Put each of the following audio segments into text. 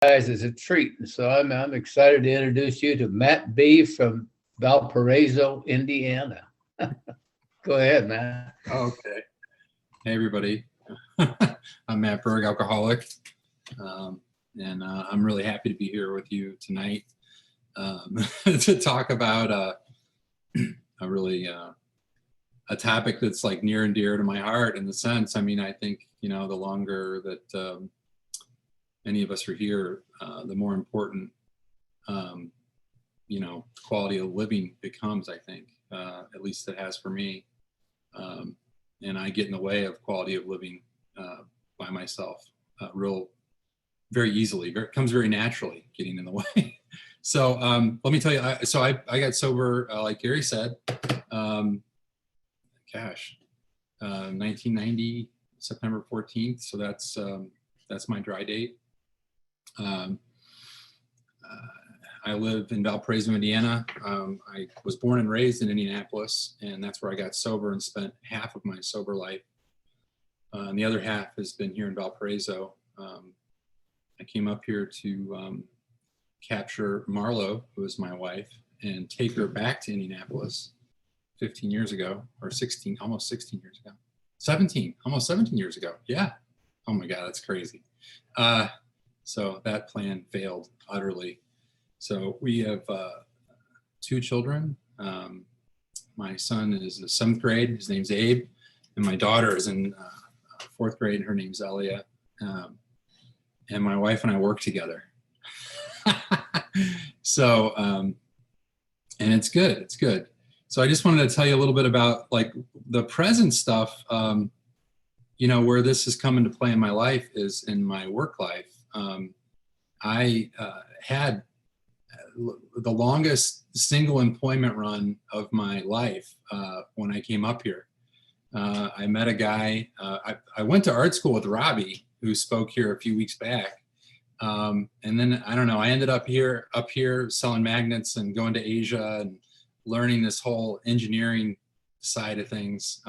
guys is a treat. So I'm excited to introduce you to Matt B from Valparaiso, Indiana. Go ahead, Matt. Okay. Hey, everybody. I'm Matt Berg, alcoholic. And I'm really happy to be here with you tonight to talk about a really a topic that's like near and dear to my heart in the sense. I mean, I think, the longer that any of us are here, the more important, quality of living becomes, I think, at least it has for me. And I get in the way of quality of living by myself very easily. It comes very naturally, getting in the way. So let me tell you, I got sober, like Gary said, 1990, September 14th. So that's my dry date. I live in Valparaiso, Indiana. I was born and raised in Indianapolis, and that's where I got sober and spent half of my sober life. And the other half has been here in Valparaiso. I came up here to capture Marlo, who is my wife, and take her back to Indianapolis 15 years ago, or 16, almost 16 years ago. 17, almost 17 years ago. Yeah. Oh my God, that's crazy. So that plan failed utterly. So we have 2 children. My son is in the 7th grade. His name's Abe. And my daughter is in 4th grade. Her name's Elia. And my wife and I work together. So, and it's good. It's good. So I just wanted to tell you a little bit about like the present stuff, where this has come into play in my life is in my work life. I had the longest single employment run of my life when I came up here. I met a guy, I went to art school with Robbie, who spoke here a few weeks back. And then, I don't know, I ended up here selling magnets and going to Asia and learning this whole engineering side of things.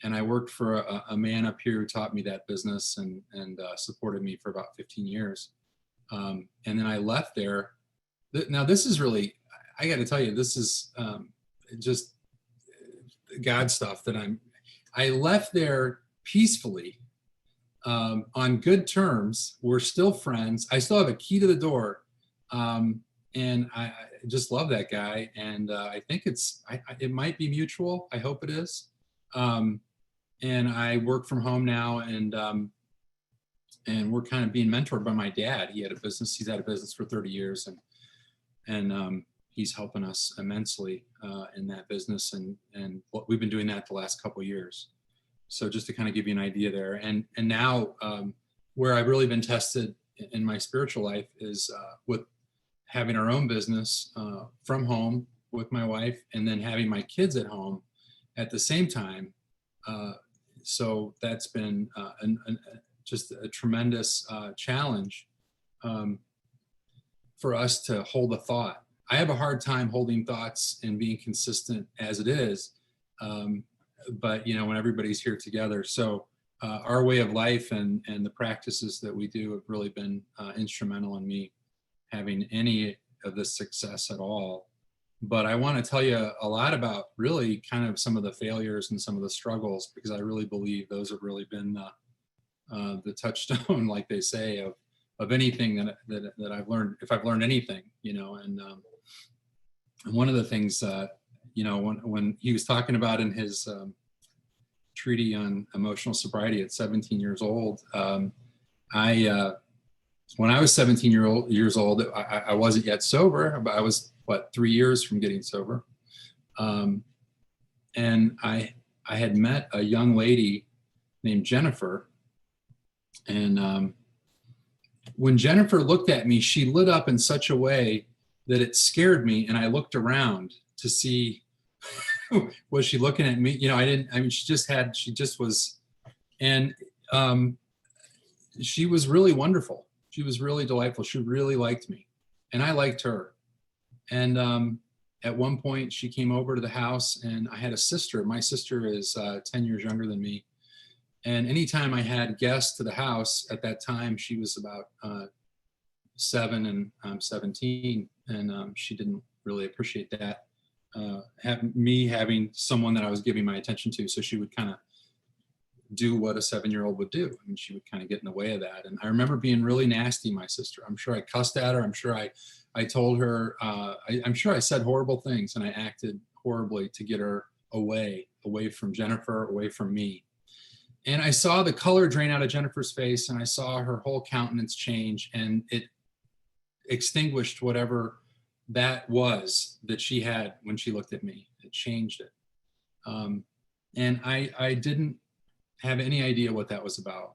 And I worked for a man up here who taught me that business and supported me for about 15 years. And then I left there. Now this is really, I got to tell you, this is just God stuff that I left there peacefully, on good terms. We're still friends. I still have a key to the door. And I just love that guy. And I think it might be mutual. I hope it is. And I work from home now, and we're kind of being mentored by my dad. He's had a business for 30 years, and he's helping us immensely in that business, and we've been doing that the last couple of years. So just to kind of give you an idea there, and now where I've really been tested in my spiritual life is with having our own business from home with my wife, and then having my kids at home at the same time. So that's been just a tremendous challenge for us to hold a thought. I have a hard time holding thoughts and being consistent as it is, but when everybody's here together. So our way of life and the practices that we do have really been instrumental in me having any of this success at all. But I want to tell you a lot about really kind of some of the failures and some of the struggles, because I really believe those have really been the touchstone, like they say, of anything that I've learned, if I've learned anything, and one of the things, when he was talking about in his treaty on emotional sobriety at 17 years old, when I was 17 years old, I wasn't yet sober, but I was 3 years from getting sober. And I had met a young lady named Jennifer. And when Jennifer looked at me, she lit up in such a way that it scared me. And I looked around to see, was she looking at me? She just was, and she was really wonderful. She was really delightful. She really liked me, and I liked her. And at one point she came over to the house, and I had a sister. My sister is 10 years younger than me. And anytime I had guests to the house at that time, she was about 7 and I'm 17, and she didn't really appreciate that. Me having someone that I was giving my attention to, so she would kind of do what a 7-year-old would do. I mean, she would kind of get in the way of that. And I remember being really nasty to my sister. I'm sure I cussed at her. I'm sure I told her, I'm sure I said horrible things, and I acted horribly to get her away from Jennifer, away from me. And I saw the color drain out of Jennifer's face, and I saw her whole countenance change, and it extinguished whatever that was that she had when she looked at me. It changed it. And I didn't have any idea what that was about,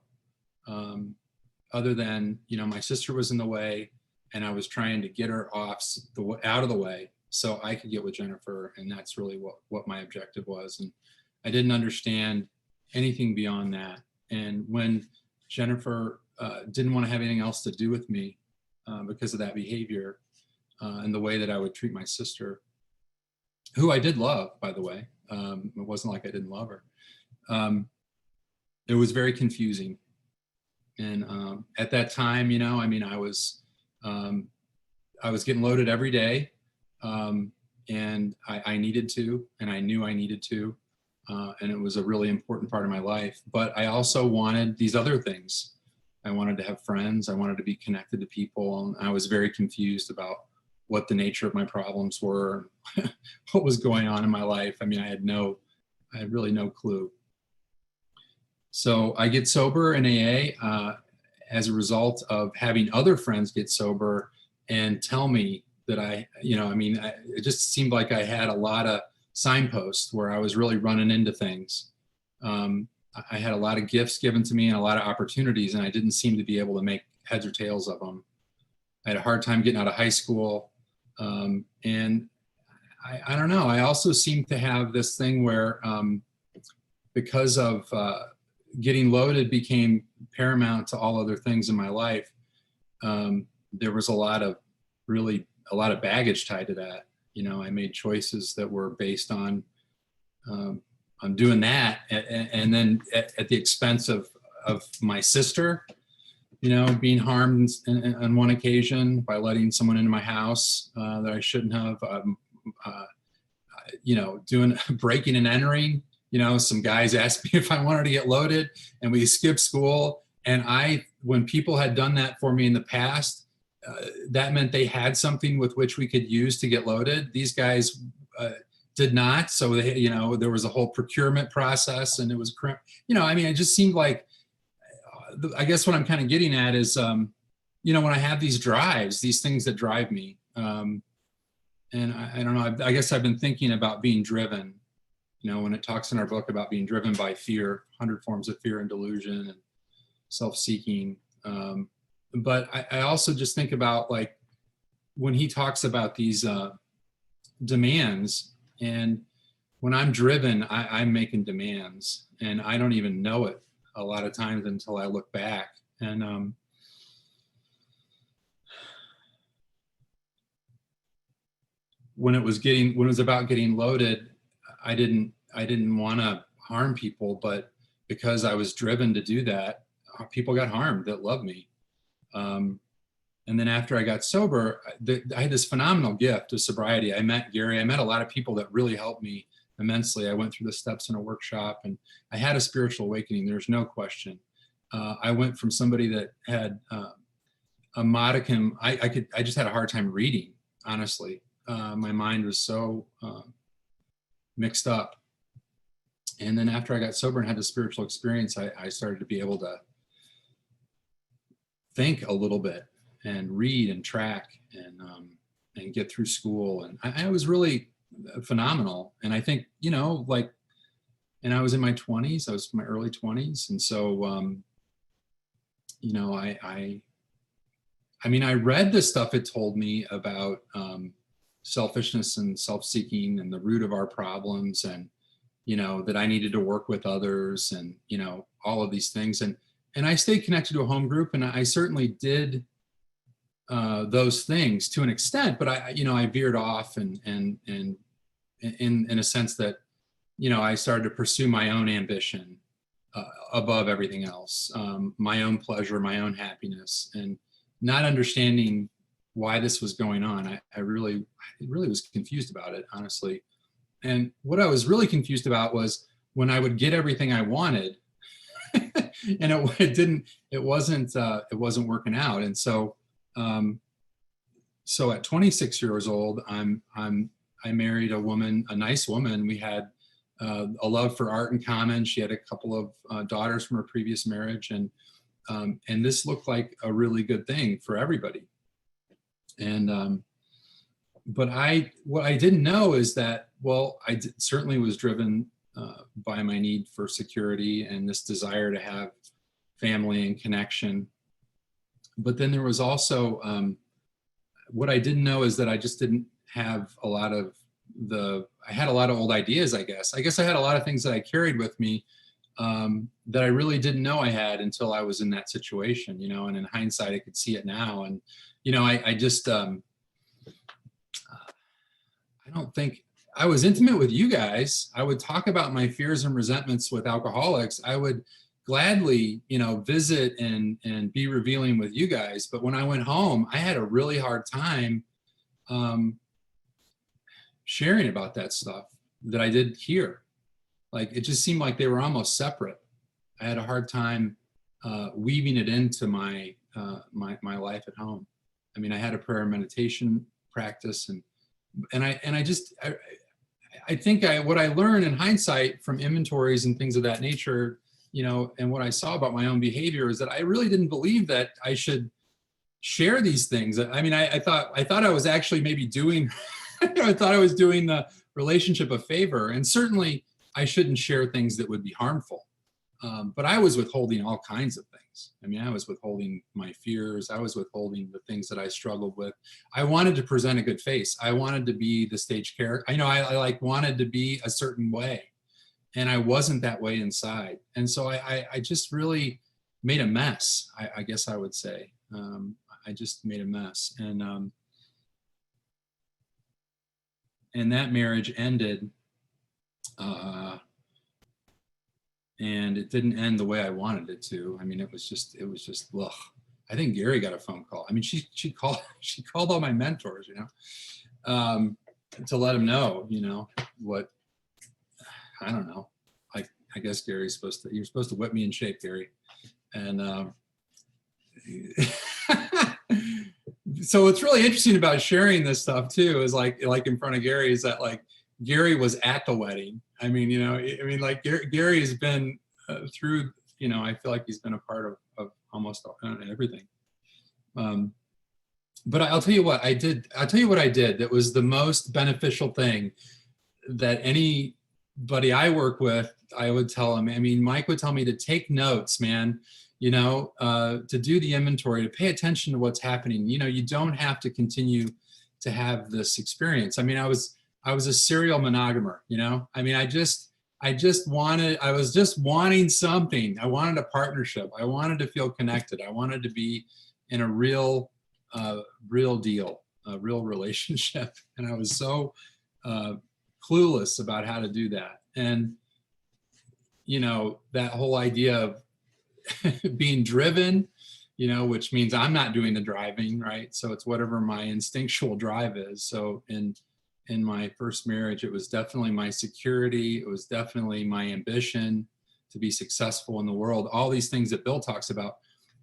other than, my sister was in the way, and I was trying to get her out of the way so I could get with Jennifer. And that's really what my objective was. And I didn't understand anything beyond that. And when Jennifer didn't want to have anything else to do with me because of that behavior and the way that I would treat my sister, who I did love, by the way. It wasn't like I didn't love her. It was very confusing. And at that time, I was getting loaded every day, and I needed to, and I knew I needed to, and it was a really important part of my life. But I also wanted these other things. I wanted to have friends. I wanted to be connected to people. And I was very confused about what the nature of my problems were, what was going on in my life. I mean, I had really no clue. So I get sober in AA as a result of having other friends get sober and tell me that it just seemed like I had a lot of signposts where I was really running into things. I had a lot of gifts given to me and a lot of opportunities, and I didn't seem to be able to make heads or tails of them. I had a hard time getting out of high school. And I don't know, I also seemed to have this thing where because of getting loaded became paramount to all other things in my life. There was a lot of baggage tied to that. I made choices that were based on doing that, and then at the expense of my sister, being harmed on one occasion by letting someone into my house that I shouldn't have, doing breaking and entering. Some guys asked me if I wanted to get loaded, and we skipped school. And when people had done that for me in the past, that meant they had something with which we could use to get loaded. These guys did not. So there was a whole procurement process, and it was, it just seemed like, I guess what I'm kind of getting at is, when I have these drives, these things that drive me, and I don't know, I guess I've been thinking about being driven. When it talks in our book about being driven by fear, 100 forms of fear and delusion and self-seeking. But I also just think about, like, when he talks about these demands, and when I'm driven, I'm making demands, and I don't even know it a lot of times until I look back. And when it was about getting loaded, I didn't want to harm people, but because I was driven to do that, people got harmed that loved me. And then after I got sober, I had this phenomenal gift of sobriety. I met Gary. I met a lot of people that really helped me immensely. I went through the steps in a workshop, and I had a spiritual awakening. There's no question. I went from somebody that had a modicum. I just had a hard time reading, honestly. My mind was so mixed up. And then after I got sober and had the spiritual experience, I started to be able to think a little bit and read and track and get through school. And I was really phenomenal. And I think, and I was in my 20s, I was in my early 20s. And so, I read the stuff it told me about selfishness and self-seeking and the root of our problems, and, that I needed to work with others, and, all of these things. And I stayed connected to a home group, and I certainly did those things to an extent, but I veered off, and in a sense that, I started to pursue my own ambition above everything else, my own pleasure, my own happiness. And not understanding why this was going on. I really was confused about it, honestly. And what I was really confused about was when I would get everything I wanted, and it wasn't working out. And so, so at 26 years old, I married a woman, a nice woman. We had a love for art in common. She had a couple of daughters from her previous marriage, and this looked like a really good thing for everybody. And but what I didn't know is that, well, certainly was driven by my need for security and this desire to have family and connection. But then there was also, what I didn't know is that I just didn't have a lot of I had a lot of old ideas, I guess. I had a lot of things that I carried with me that I really didn't know I had until I was in that situation, and in hindsight, I could see it now. And, I just, I don't think I was intimate with you guys. I would talk about my fears and resentments with alcoholics. I would gladly, visit and be revealing with you guys. But when I went home, I had a really hard time sharing about that stuff that I did here. Like, it just seemed like they were almost separate. I had a hard time weaving it into my my life at home. I mean, I had a prayer and meditation practice, and I think what I learned in hindsight from inventories and things of that nature, and what I saw about my own behavior, is that I really didn't believe that I should share these things. I mean, I thought I was actually maybe doing, I thought I was doing the relationship a favor, and certainly I shouldn't share things that would be harmful. But I was withholding all kinds of things. I mean, I was withholding my fears. I was withholding the things that I struggled with. I wanted to present a good face. I wanted to be the stage character. I wanted to be a certain way, and I wasn't that way inside. And so I just really made a mess, I guess I would say. I just made a mess. And that marriage ended, and it didn't end the way I wanted it to. I mean, it was just, ugh. I think Gary got a phone call. I mean, she called all my mentors, to let them know, what, I don't know. I guess you're supposed to whip me in shape, Gary. And so what's really interesting about sharing this stuff too is like in front of Gary, is that like Gary was at the wedding. I mean, like Gary has been through, I feel like he's been a part of almost everything. But I'll tell you what I did. That was the most beneficial thing that anybody I work with, I would tell him. I mean, Mike would tell me to take notes, man, to do the inventory, to pay attention to what's happening. You don't have to continue to have this experience. I mean, I was a serial monogamer, I mean, I was just wanting something. I wanted a partnership. I wanted to feel connected. I wanted to be in a real deal, a real relationship. And I was so clueless about how to do that. And, that whole idea of being driven, which means I'm not doing the driving, right? So it's whatever my instinctual drive is. So in my first marriage, it was definitely my security. It was definitely my ambition to be successful in the world. All these things that Bill talks about.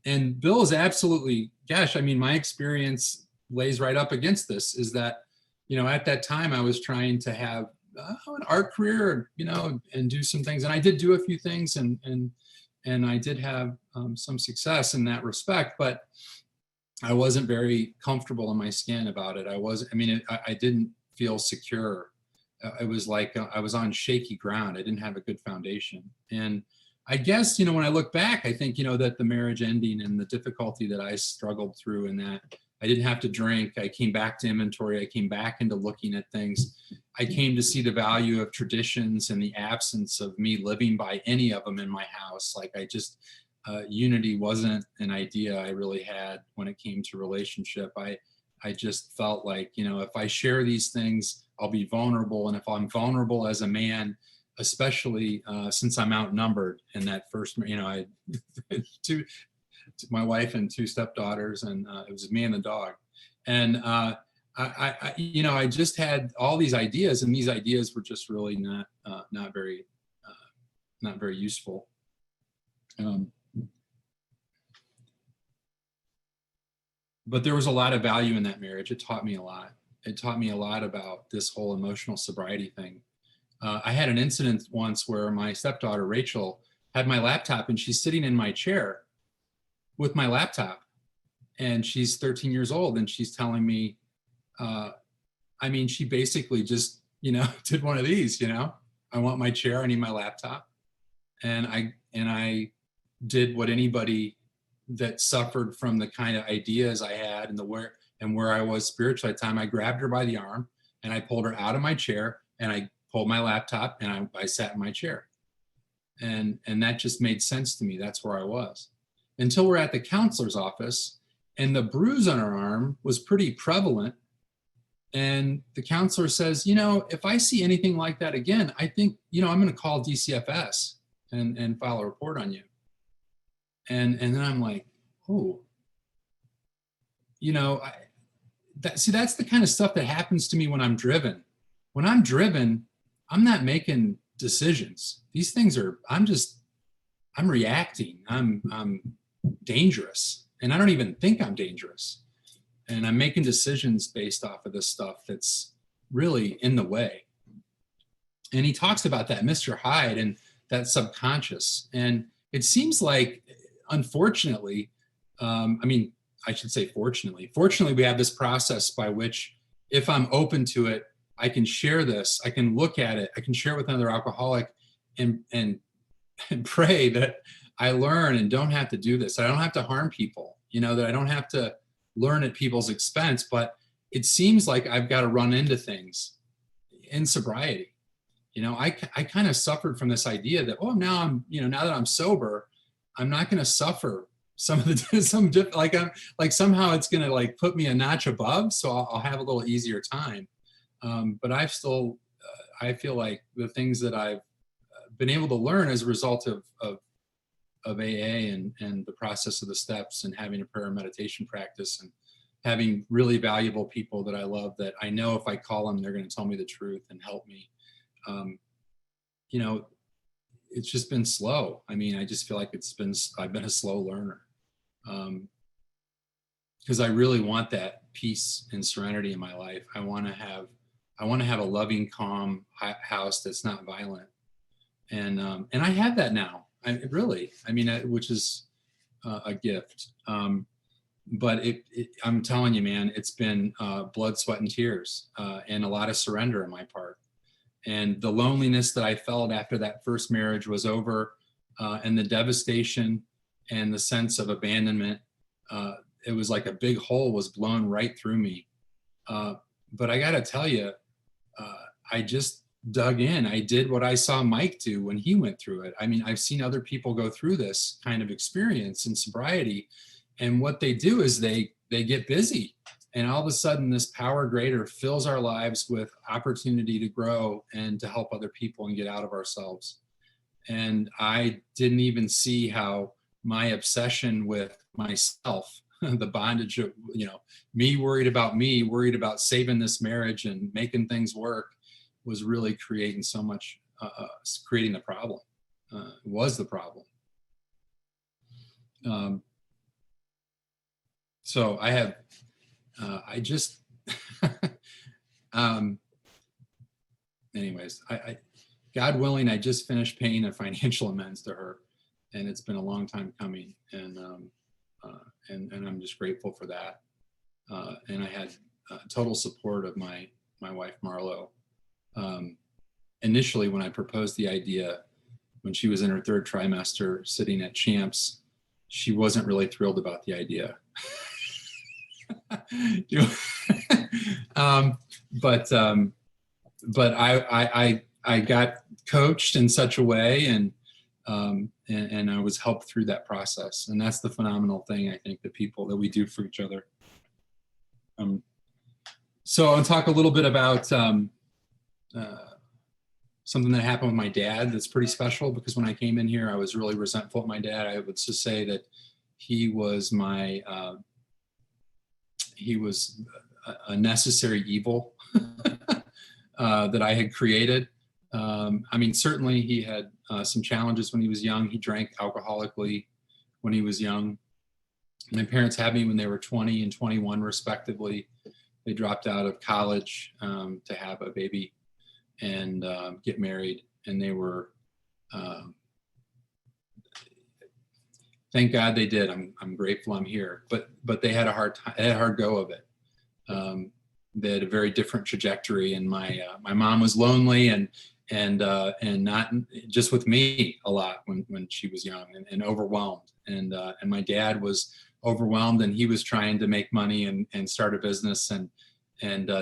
And Bill is absolutely, gosh, I mean, my experience lays right up against this, is that, at that time I was trying to have an art career, and do some things. And I did do a few things, and I did have some success in that respect, but I wasn't very comfortable in my skin about it. I didn't feel secure. It was like I was on shaky ground. I didn't have a good foundation. And I guess, when I look back, I think, that the marriage ending and the difficulty that I struggled through, and that I didn't have to drink. I came back to inventory. I came back into looking at things. I came to see the value of traditions and the absence of me living by any of them in my house. Like unity wasn't an idea I really had when it came to relationship. I just felt like, if I share these things, I'll be vulnerable. And if I'm vulnerable as a man, especially since I'm outnumbered in that first, my wife and two stepdaughters, and it was me and the dog. And I just had all these ideas, and these ideas were just really not very useful. But there was a lot of value in that marriage. It taught me a lot. It taught me a lot about this whole emotional sobriety thing. I had an incident once where my stepdaughter, Rachel, had my laptop, and she's sitting in my chair with my laptop, and she's 13 years old, and she's telling me, she basically just, did one of these, I want my chair, I need my laptop. And I did what anybody that suffered from the kind of ideas I had and where I was spiritually at the time, I grabbed her by the arm and I pulled her out of my chair, and I pulled my laptop, and I sat in my chair. And that just made sense to me. That's where I was. Until we're at the counselor's office, and the bruise on her arm was pretty prevalent. And the counselor says, if I see anything like that again, I think, I'm going to call DCFS and file a report on you. And then I'm like, oh, that's the kind of stuff that happens to me when I'm driven. When I'm driven, I'm not making decisions. These things I'm reacting. I'm dangerous, and I don't even think I'm dangerous. And I'm making decisions based off of this stuff that's really in the way. And he talks about that, Mr. Hyde, and that subconscious. And it seems like, unfortunately, I should say fortunately, we have this process by which, if I'm open to it, I can share this, I can look at it, I can share it with another alcoholic and pray that I learn and don't have to do this. I don't have to harm people, that I don't have to learn at people's expense. But it seems like I've got to run into things in sobriety. I kind of suffered from this idea that, now that I'm sober, I'm not going to suffer some of the, somehow it's going to put me a notch above. So I'll have a little easier time. But I feel like the things that I've been able to learn as a result of AA and the process of the steps, and having a prayer and meditation practice, and having really valuable people that I love, that I know if I call them, they're going to tell me the truth and help me. It's just been slow. I just feel like I've been a slow learner. Because I really want that peace and serenity in my life. I want to have a loving, calm house that's not violent. And I have that now. Which is a gift. But I'm telling you, man, it's been blood, sweat, and tears, and a lot of surrender on my part. And the loneliness that I felt after that first marriage was over, and the devastation and the sense of abandonment, it was like a big hole was blown right through me. But I got to tell you, I just dug in. I did what I saw Mike do when he went through it. I've seen other people go through this kind of experience in sobriety, and what they do is they get busy, and all of a sudden this power greater fills our lives with opportunity to grow and to help other people and get out of ourselves. And I didn't even see how my obsession with myself, the bondage of, me worried about saving this marriage and making things work, was really creating so much, creating the problem. Was the problem. So I have, anyways, God willing, I just finished paying a financial amends to her, and it's been a long time coming, and I'm just grateful for that. And I had total support of my wife, Marlo. Initially, when I proposed the idea, when she was in her third trimester sitting at Champs, she wasn't really thrilled about the idea. But I got coached in such a way, and I was helped through that process. And that's the phenomenal thing, I think, that we do for each other. So I'll talk a little bit about something that happened with my dad that's pretty special, because when I came in here, I was really resentful of my dad. I would just say that he was a necessary evil that I had created. I mean, certainly he had some challenges when he was young. He drank alcoholically when he was young. My parents had me when they were 20 and 21 respectively. They dropped out of college to have a baby and get married. And they were, thank God they did. I'm grateful I'm here. But they had a hard time, they had a hard go of it. They had a very different trajectory, and my mom was lonely and not just with me a lot when she was young and overwhelmed. And my dad was overwhelmed, and he was trying to make money and start a business and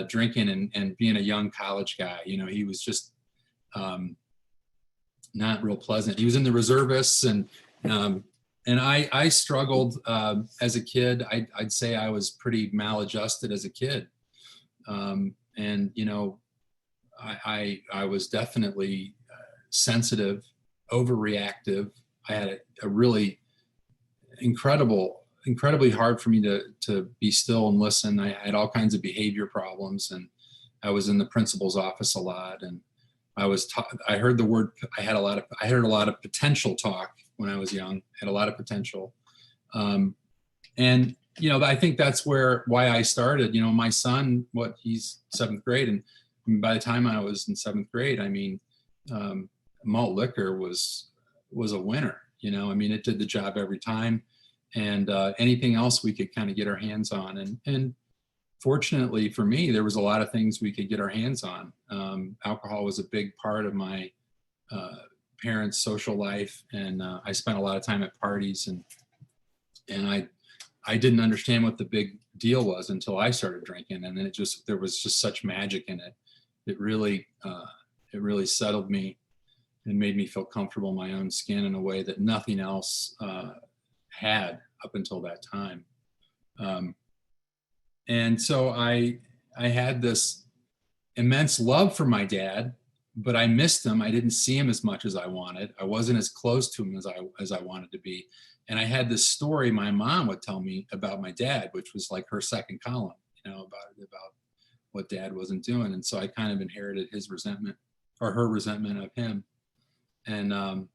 drinking and being a young college guy. You know, he was just not real pleasant. He was in the reservists, and I struggled as a kid. I'd say I was pretty maladjusted as a kid. And, you know, I was definitely sensitive, overreactive. I had a really incredibly hard for me to be still and listen. I had all kinds of behavior problems, and I was in the principal's office a lot. And I heard the word, I heard a lot of potential talk when I was young, had a lot of potential. And, you know, I think that's why I started. You know, my son, he's 7th grade. And by the time I was in 7th grade, I mean, malt liquor was a winner. You know, I mean, it did the job every time. And anything else we could kind of get our hands on. And fortunately for me, there was a lot of things we could get our hands on. Alcohol was a big part of my parents' social life. And I spent a lot of time at parties, and I didn't understand what the big deal was until I started drinking. And then there was just such magic in it. It really settled me and made me feel comfortable in my own skin in a way that nothing else had up until that time. And so I had this immense love for my dad, but I missed him. I didn't see him as much as I wanted. I wasn't as close to him as I wanted to be. And I had this story my mom would tell me about my dad, which was like her second column, you know, about what dad wasn't doing. And so I kind of inherited his resentment, or her resentment of him, and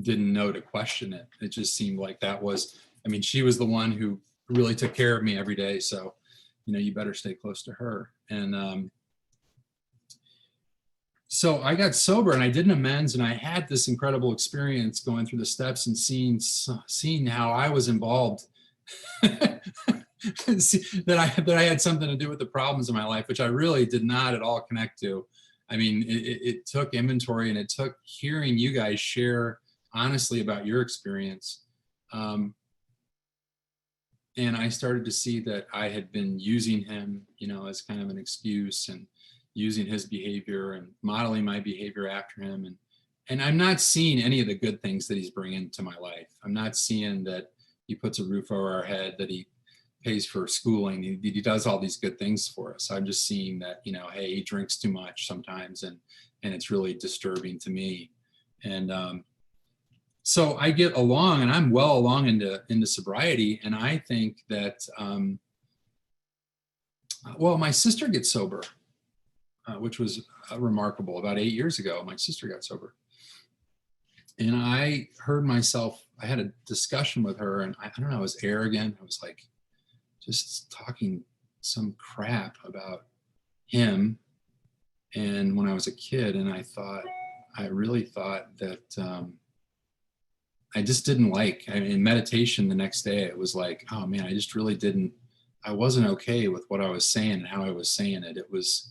didn't know to question it. It just seemed like she was the one who really took care of me every day. So, you know, you better stay close to her. And so I got sober, and I did an amends, and I had this incredible experience going through the steps and seeing how I was involved, that I had something to do with the problems in my life, which I really did not at all connect to. I mean, it took inventory, and it took hearing you guys share honestly about your experience. And I started to see that I had been using him, you know, as kind of an excuse, and using his behavior and modeling my behavior after him. And I'm not seeing any of the good things that he's bringing to my life. I'm not seeing that he puts a roof over our head, that he pays for schooling. He does all these good things for us. I'm just seeing that, you know, hey, he drinks too much sometimes, and it's really disturbing to me. And so I get along, and I'm well along into sobriety. And I think that, my sister gets sober, which was remarkable. About 8 years ago, my sister got sober. And I heard myself, I had a discussion with her, and I don't know, I was arrogant. I was like just talking some crap about him. And when I was a kid, and I really thought that I just didn't in meditation the next day, it was like, oh man, I wasn't okay with what I was saying and how I was saying it. It was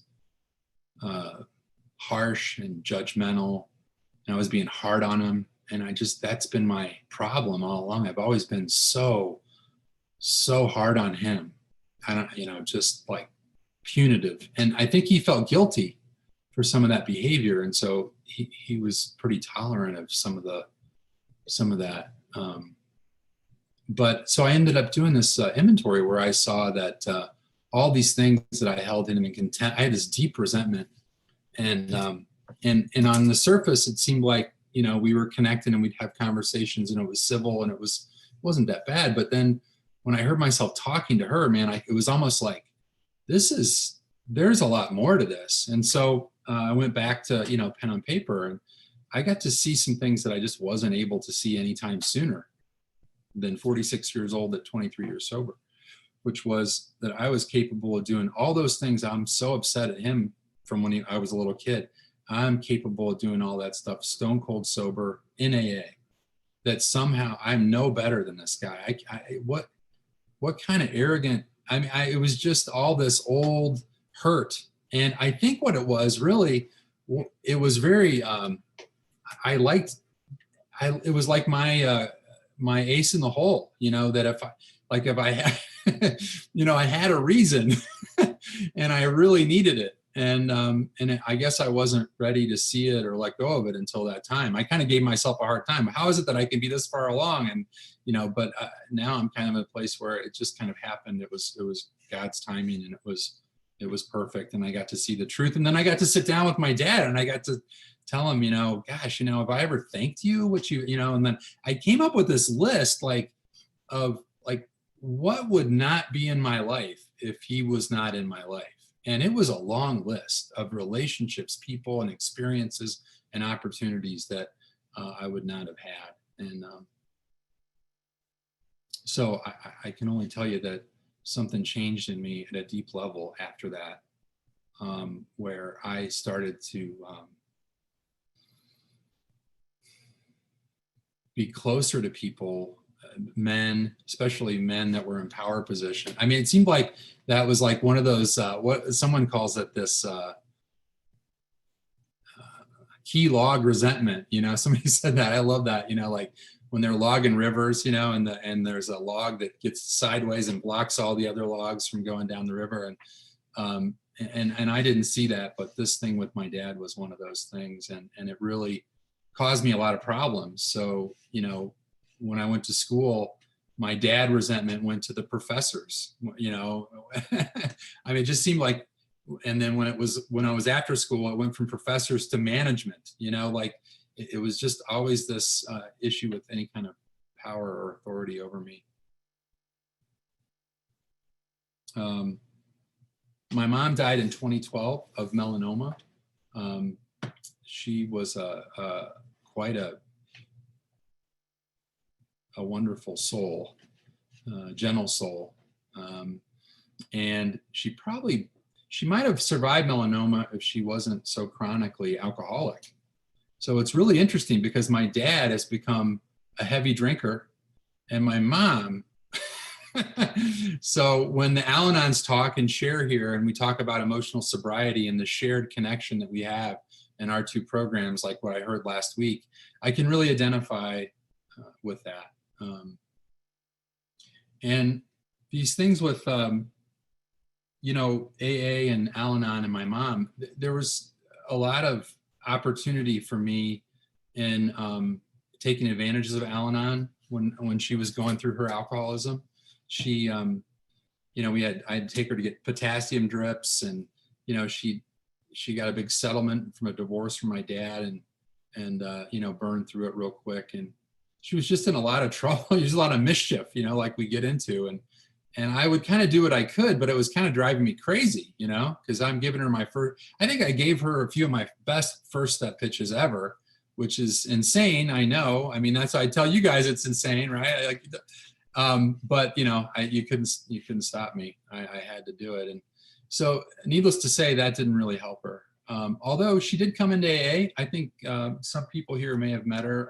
harsh and judgmental, and I was being hard on him. And that's been my problem all along. I've always been so hard on him. I don't, you know, just like punitive. And I think he felt guilty for some of that behavior. And so he was pretty tolerant of some of that. But so I ended up doing this inventory where I saw that all these things that I held in contempt, I had this deep resentment. And on the surface, it seemed like, you know, we were connected and we'd have conversations, and it was civil, and it was wasn't that bad. But then when I heard myself talking to her, man, it was almost like, there's a lot more to this. And so I went back to, pen on paper, and I got to see some things that I just wasn't able to see anytime sooner than 46 years old at 23 years sober, which was that I was capable of doing all those things. I'm so upset at him from when I was a little kid. I'm capable of doing all that stuff, stone cold sober in AA, that somehow I'm no better than this guy. What kind of arrogant, it was just all this old hurt. And I think what it was really, it was very, it was like my ace in the hole, that if I had, I had a reason and I really needed it. And I guess I wasn't ready to see it or let go of it until that time. I kind of gave myself a hard time. How is it that I can be this far along? And, but now I'm kind of in a place where it just kind of happened. It was God's timing, and it was perfect. And I got to see the truth. And then I got to sit down with my dad, and I got to tell him, gosh, have I ever thanked you? And then I came up with this list of what would not be in my life if he was not in my life. And it was a long list of relationships, people, and experiences and opportunities that I would not have had. And so I can only tell you that something changed in me at a deep level after that, where I started to be closer to people, men, especially men that were in power position. It seemed like that was like one of those, what someone calls it, this key log resentment. Somebody said that. I love that. Like when they're logging rivers, and there's a log that gets sideways and blocks all the other logs from going down the river. And I didn't see that, but this thing with my dad was one of those things, and it really caused me a lot of problems. So, when I went to school, my dad resentment went to the professors, it just seemed like, and then when I was after school, it went from professors to management, it was just always this issue with any kind of power or authority over me. My mom died in 2012 of melanoma. She was quite a wonderful soul, gentle soul. And she might have survived melanoma if she wasn't so chronically alcoholic. So it's really interesting because my dad has become a heavy drinker, and my mom. So when the Al-Anons talk and share here, and we talk about emotional sobriety and the shared connection that we have in our two programs, like what I heard last week, I can really identify with that. And these things with, AA and Al-Anon and my mom, there was a lot of opportunity for me in taking advantages of Al-Anon when she was going through her alcoholism. She, I'd take her to get potassium drips, and, she got a big settlement from a divorce from my dad, and burned through it real quick. And she was just in a lot of trouble. There's a lot of mischief, like we get into. And I would kind of do what I could, but it was kind of driving me crazy, because I'm giving her I think I gave her a few of my best first step pitches ever, which is insane. I know. That's why I tell you guys it's insane, right? But you couldn't stop me. I had to do it. And so needless to say, that didn't really help her. Although she did come into AA. I think some people here may have met her.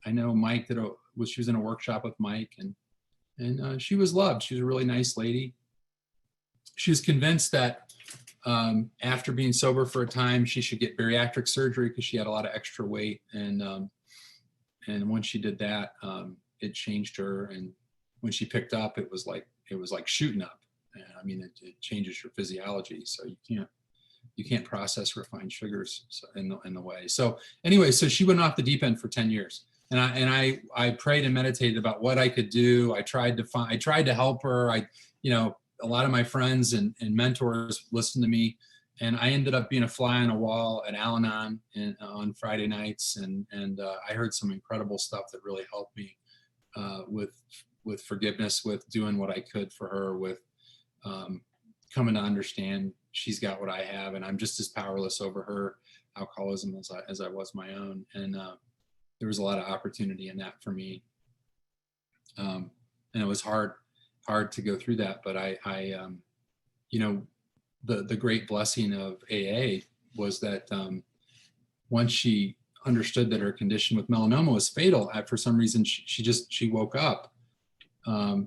I know Mike she was in a workshop with Mike, and she was loved. She was a really nice lady. She was convinced that after being sober for a time, she should get bariatric surgery because she had a lot of extra weight. And once she did that, it changed her. And when she picked up, it was like shooting up. It changes your physiology, so you can't process refined sugars in the way. So anyway, so she went off the deep end for 10 years. And I prayed and meditated about what I could do. I tried to help her. A lot of my friends and mentors listened to me, and I ended up being a fly on a wall at Al-Anon on Friday nights. And I heard some incredible stuff that really helped me with forgiveness, with doing what I could for her, with coming to understand she's got what I have, and I'm just as powerless over her alcoholism as I was my own. And there was a lot of opportunity in that for me. And it was hard to go through that, but I you know, the great blessing of AA was that once she understood that her condition with melanoma was fatal, for some reason she woke up.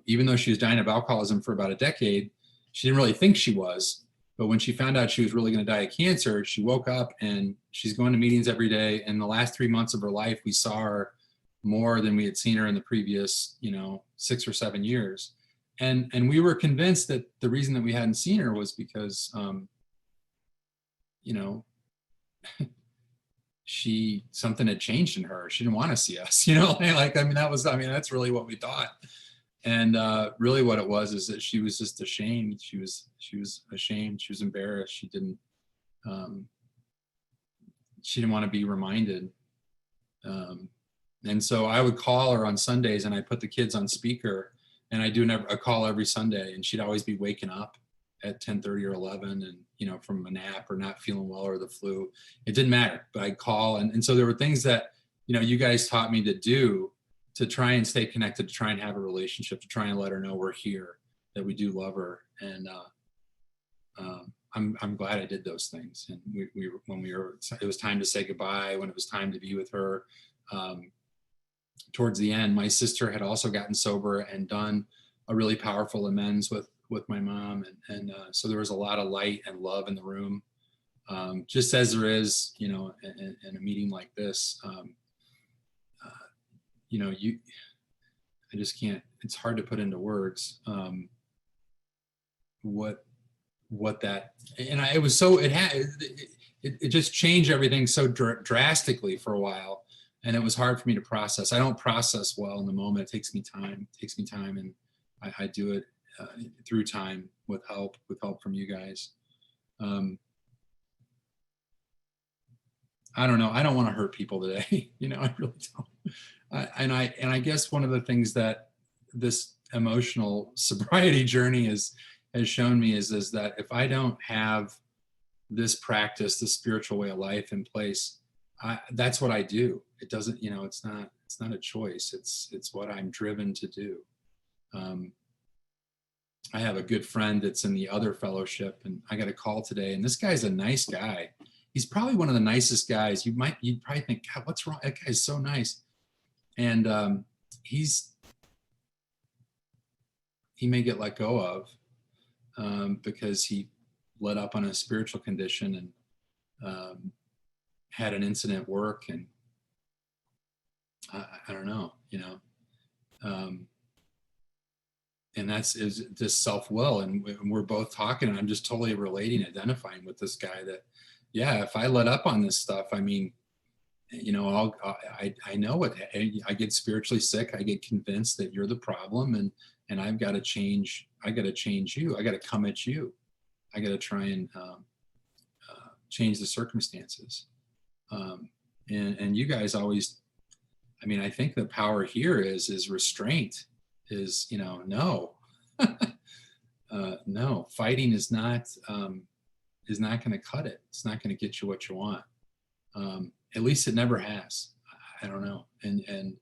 Even though she was dying of alcoholism for about a decade, she didn't really think she was. But when she found out she was really going to die of cancer, she woke up and she's going to meetings every day. And the last 3 months of her life, we saw her more than we had seen her in the previous, 6 or 7 years. And we were convinced that the reason that we hadn't seen her was because, something had changed in her. She didn't want to see us, that's really what we thought. And really what it was is that she was just ashamed. She was ashamed. She was embarrassed. She didn't want to be reminded. And so I would call her on Sundays, and I put the kids on speaker, and I do a call every Sunday, and she'd always be waking up at 10:30 or 11, and from a nap or not feeling well or the flu. It didn't matter, but I'd call, and so there were things that you guys taught me to do to try and stay connected, to try and have a relationship, to try and let her know we're here, that we do love her. And I'm glad I did those things. And it was time to say goodbye, when it was time to be with her. Towards the end, my sister had also gotten sober and done a really powerful amends with my mom. And so there was a lot of light and love in the room, just as there is, in a meeting like this. I just can't, it's hard to put into words what that, and it was so, it just changed everything so drastically for a while. And it was hard for me to process. I don't process well in the moment. It takes me time, and I do it through time with help from you guys. I don't know. I don't want to hurt people today. I really don't. I guess one of the things that this emotional sobriety journey has shown me is that if I don't have this practice, this spiritual way of life in place, that's what I do. It doesn't, it's not a choice. It's what I'm driven to do. I have a good friend that's in the other fellowship, and I got a call today, and this guy's a nice guy. He's probably one of the nicest guys. You'd probably think, God, what's wrong? That guy's so nice. And he may get let go of because he let up on a spiritual condition and had an incident at work, and I don't know, and that's is just self-will, and we're both talking, and I'm just totally relating, identifying with this guy that, yeah, if I let up on this stuff, I mean, I know what I get spiritually sick. I get convinced that you're the problem, and I've got to change. I got to change you. I got to come at you. I got to try and change the circumstances. And you guys always, I think the power here is restraint. Is no, no, fighting is not going to cut it. It's not going to get you what you want. At least it never has. I don't know. And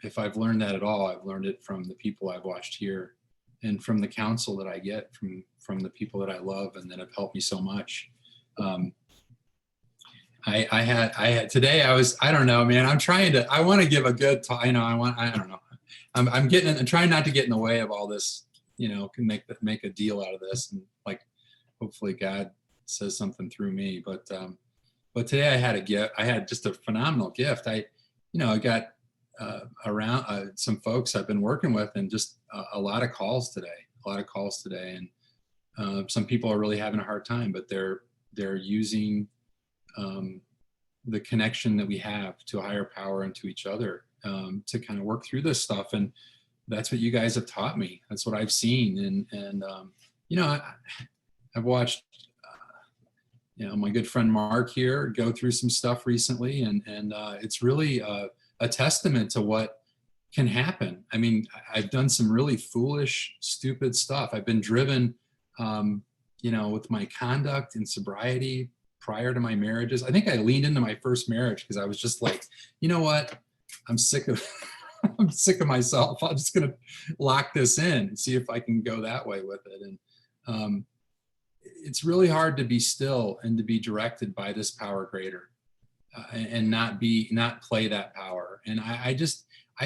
if I've learned that at all, I've learned it from the people I've watched here, and from the counsel that I get from the people that I love and that have helped me so much. I had today, I don't know, man, I want to give a good talk. I don't know. I'm trying not to get in the way of all this, can make a deal out of this. And hopefully God says something through me. But today I had a gift. I had just a phenomenal gift. I got around some folks I've been working with, and just a lot of calls today. And some people are really having a hard time, but they're using the connection that we have to a higher power and to each other to kind of work through this stuff. And that's what you guys have taught me. That's what I've seen. And I've watched, my good friend Mark here go through some stuff recently. And it's really a testament to what can happen. I mean, I've done some really foolish, stupid stuff. I've been driven, with my conduct and sobriety prior to my marriages. I think I leaned into my first marriage because I was just like, you know what? I'm sick of I'm sick of myself. I'm just gonna lock this in and see if I can go that way with it. And it's really hard to be still and to be directed by this power greater, and not play that power. And I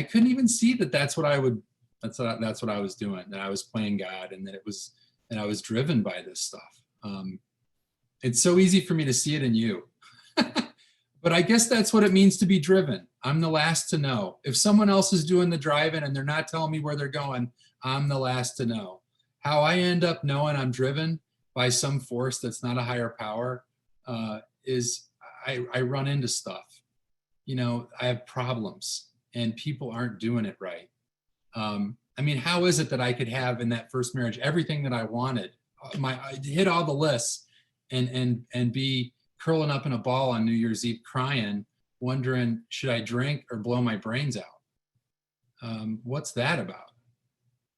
couldn't even see that that's what I was doing, that I was playing God, and that I was driven by this stuff. It's so easy for me to see it in you. But I guess that's what it means to be driven. I'm the last to know. If someone else is doing the driving and they're not telling me where they're going, I'm the last to know. How I end up knowing I'm driven by some force that's not a higher power is I run into stuff. I have problems and people aren't doing it right. I mean, how is it that I could have in that first marriage everything that I wanted, I hit all the lists, and be curling up in a ball on New Year's Eve crying, wondering, should I drink or blow my brains out? What's that about?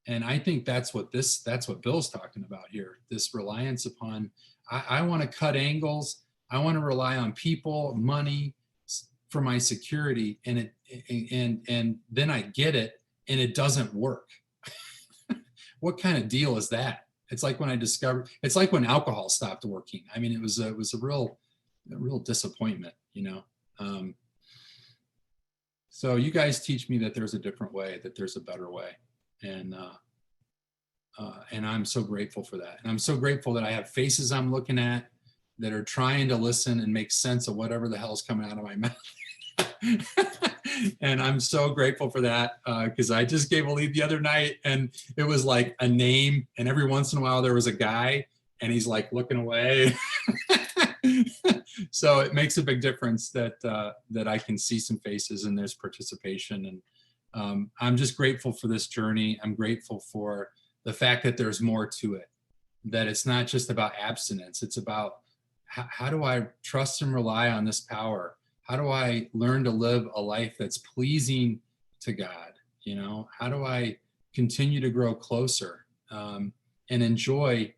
And I think that's what Bill's talking about here. This reliance upon, I want to cut angles. I want to rely on people, money for my security. And then I get it and it doesn't work. What kind of deal is that? It's like when alcohol stopped working. I mean, it was a real disappointment, So you guys teach me that there's a different way, that there's a better way. And I'm so grateful for that. And I'm so grateful that I have faces I'm looking at that are trying to listen and make sense of whatever the hell's coming out of my mouth. And I'm so grateful for that, because I just gave a lead the other night and it was like a name, and every once in a while there was a guy and he's like looking away. So it makes a big difference that I can see some faces and there's participation. And I'm just grateful for this journey. I'm grateful for the fact that there's more to it, that it's not just about abstinence. It's about how do I trust and rely on this power? How do I learn to live a life that's pleasing to God? How do I continue to grow closer and enjoy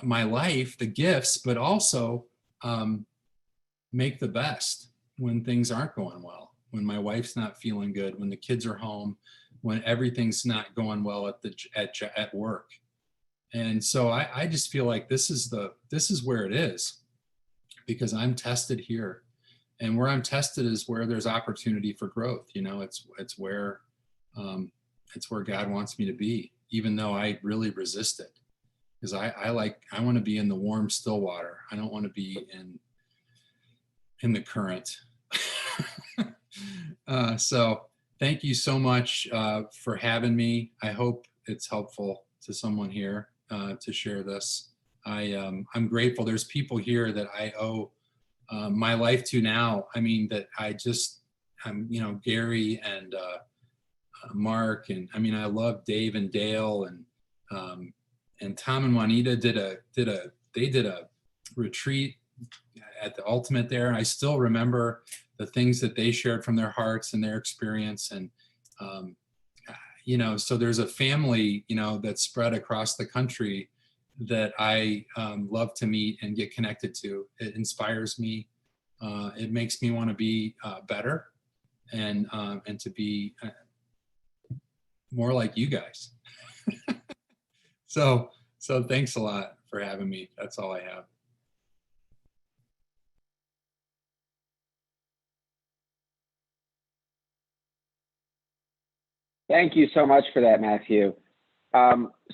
my life, the gifts, but also make the best when things aren't going well, when my wife's not feeling good, when the kids are home, when everything's not going well at work. And so I just feel like this is where it is, because I'm tested here. And where I'm tested is where there's opportunity for growth. It's where God wants me to be, even though I really resist it, because I want to be in the warm, still water. I don't want to be in the current. So thank you so much for having me. I hope it's helpful to someone here to share this. I'm grateful. There's people here that I owe my life to now. I mean, that I'm Gary and Mark, and I mean, I love Dave and Dale, and Tom and Juanita did a retreat at the Ultimate there. And I still remember the things that they shared from their hearts and their experience. And, so there's a family, that's spread across the country that I love to meet and get connected to. It inspires me. It makes me want to be better and to be more like you guys. So thanks a lot for having me. That's all I have. Thank you so much for that, Matthew.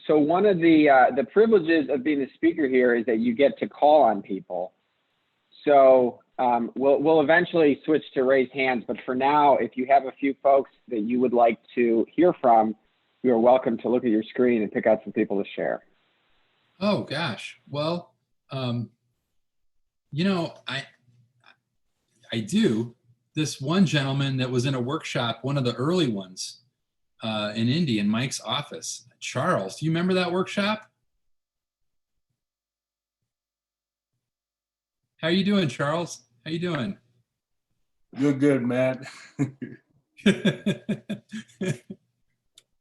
So one of the privileges of being a speaker here is that you get to call on people. So we'll eventually switch to raise hands, but for now, if you have a few folks that you would like to hear from, you are welcome to look at your screen and pick out some people to share. Oh gosh, well, I do. This one gentleman that was in a workshop, one of the early ones, in Indy, in Mike's office. Charles, do you remember that workshop? How are you doing, Charles? How you doing? You're good, Matt.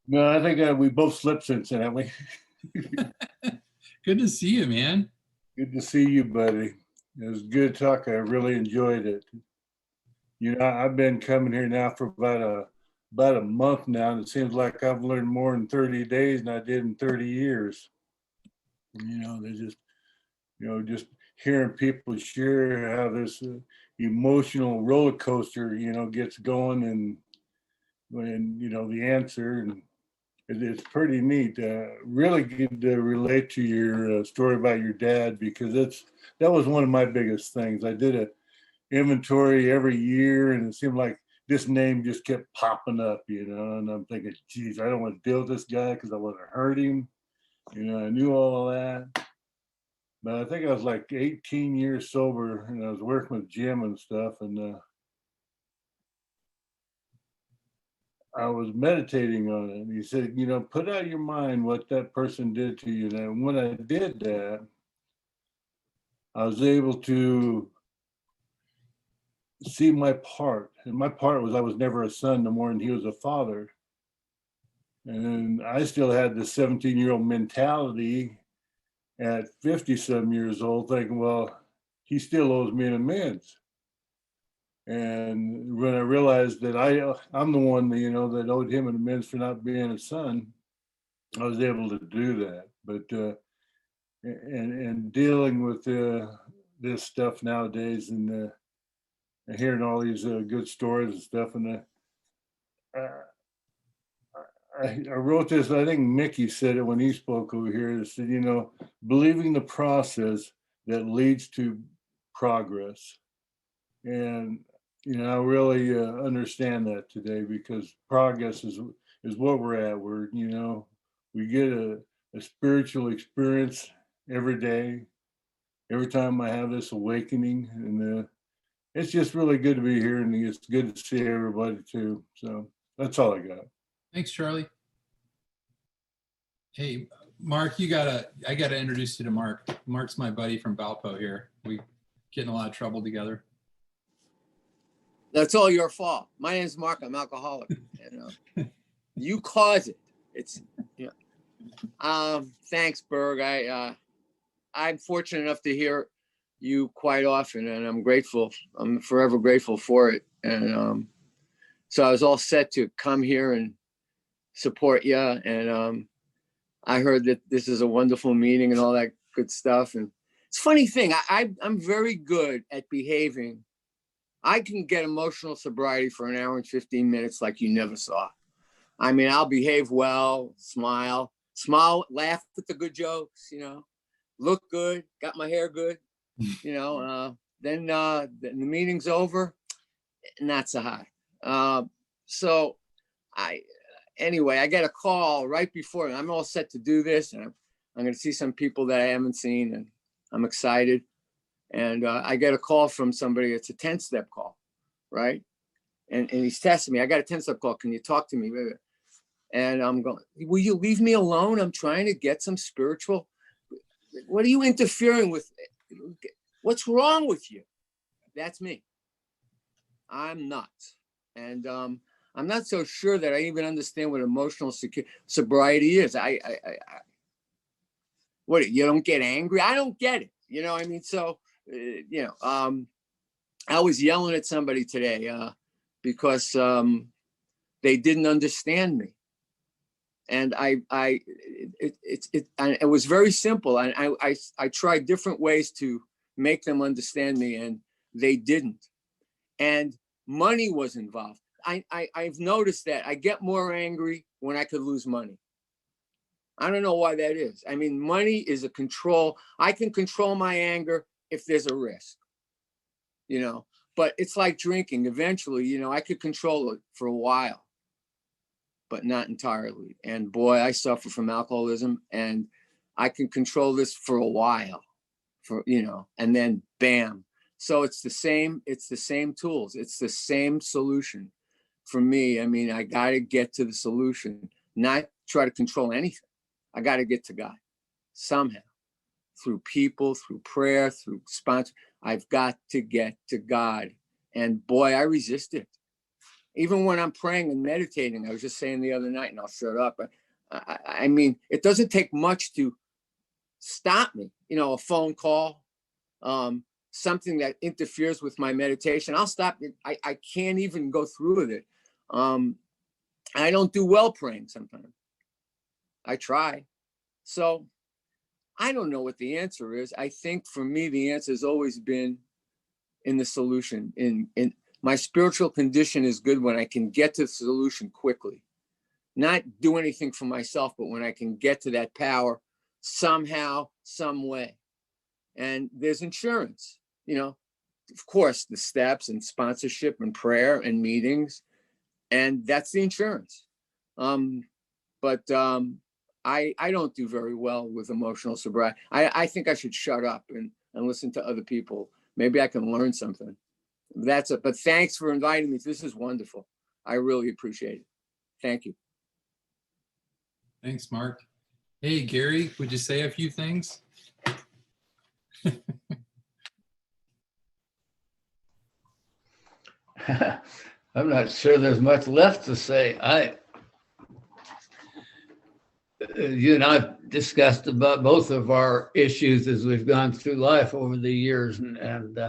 No, I think we both slept since then, haven't we? Good to see you, man. Good to see you, buddy. It was good talk. I really enjoyed it. You know, I've been coming here now for about a month now, and it seems like I've learned more in 30 days than I did in 30 years. You know, they just, just hearing people share how this emotional roller coaster, gets going, and when, the answer, and it's pretty neat. Really good to relate to your story about your dad, because that was one of my biggest things. I did a inventory every year, and it seemed like this name just kept popping up, and I'm thinking, geez, I don't want to deal with this guy because I want to hurt him. I knew all of that. But I think I was like 18 years sober, and I was working with Jim and stuff, and I was meditating on it. And he said, put out of your mind what that person did to you. And when I did that, I was able to see my part. And my part was I was never a son no more than he was a father. And I still had the 17-year-old mentality at 50-some years old, thinking, well, he still owes me an amends. And when I realized that I'm the one that, that owed him an amends for not being a son, I was able to do that. But and dealing with this stuff nowadays, and hearing all these good stories and stuff, and I wrote this. I think Mickey said it when he spoke over here. He said, believing the process that leads to progress. And I really understand that today, because progress is what we're at. We get a spiritual experience every day, every time I have this awakening, and it's just really good to be here, and it's good to see everybody too. So that's all I got. Thanks, Charlie. Hey, Mark, I gotta introduce you to Mark. Mark's my buddy from Valpo here. We get in a lot of trouble together. That's all your fault. My name's Mark. I'm alcoholic. You cause it. It's Thanks, Berg. I'm fortunate enough to hear you quite often, and I'm grateful. I'm forever grateful for it. And so I was all set to come here and support you. And I heard that this is a wonderful meeting and all that good stuff. And it's a funny thing. I'm very good at behaving. I can get emotional sobriety for an hour and 15 minutes like you never saw. I mean, I'll behave well, smile, laugh at the good jokes, look good, got my hair good, then the meeting's over, not so high. So anyway, I get a call right before, and I'm all set to do this, and I'm going to see some people that I haven't seen, and I'm excited. And I get a call from somebody. It's a 10-step call, right? And he's testing me. I got a 10-step call. Can you talk to me? And I'm going, will you leave me alone? I'm trying to get some spiritual. What are you interfering with? What's wrong with you? That's me. I'm nuts. And I'm not so sure that I even understand what emotional sobriety is. What, you don't get angry? I don't get it. I mean, so, I was yelling at somebody today because they didn't understand me. And it was very simple. And I tried different ways to make them understand me, and they didn't. And money was involved. I've noticed that I get more angry when I could lose money. I don't know why that is. I mean, money is a control. I can control my anger if there's a risk, but it's like drinking. Eventually, I could control it for a while, but not entirely. And boy, I suffer from alcoholism, and I can control this for a while, and then bam. So it's the same tools. It's the same solution for me. I mean, I got to get to the solution, not try to control anything. I got to get to God somehow, through people, through prayer, through sponsor. I've got to get to God. And boy, I resist it. even when I'm praying and meditating. I was just saying the other night, and I'll shut up. I mean, it doesn't take much to stop me. You know, a phone call, something that interferes with my meditation, I'll stop it. I can't even go through with it. I don't do well praying sometimes. I try. So I don't know what the answer is. I think for me, the answer has always been in the solution. In my spiritual condition is good when I can get to the solution quickly, not do anything for myself, but when I can get to that power somehow, some way. And there's insurance, you know, of course, the steps and sponsorship and prayer and meetings, and that's the insurance. But I don't do very well with emotional sobriety. I think I should shut up and listen to other people. Maybe I can learn something. That's it. But thanks for inviting me. This is wonderful. I really appreciate it. Thank you. Thanks, Mark. Hey, Gary, would you say a few things? I'm not sure there's much left to say. You and I've discussed about both of our issues as we've gone through life over the years, and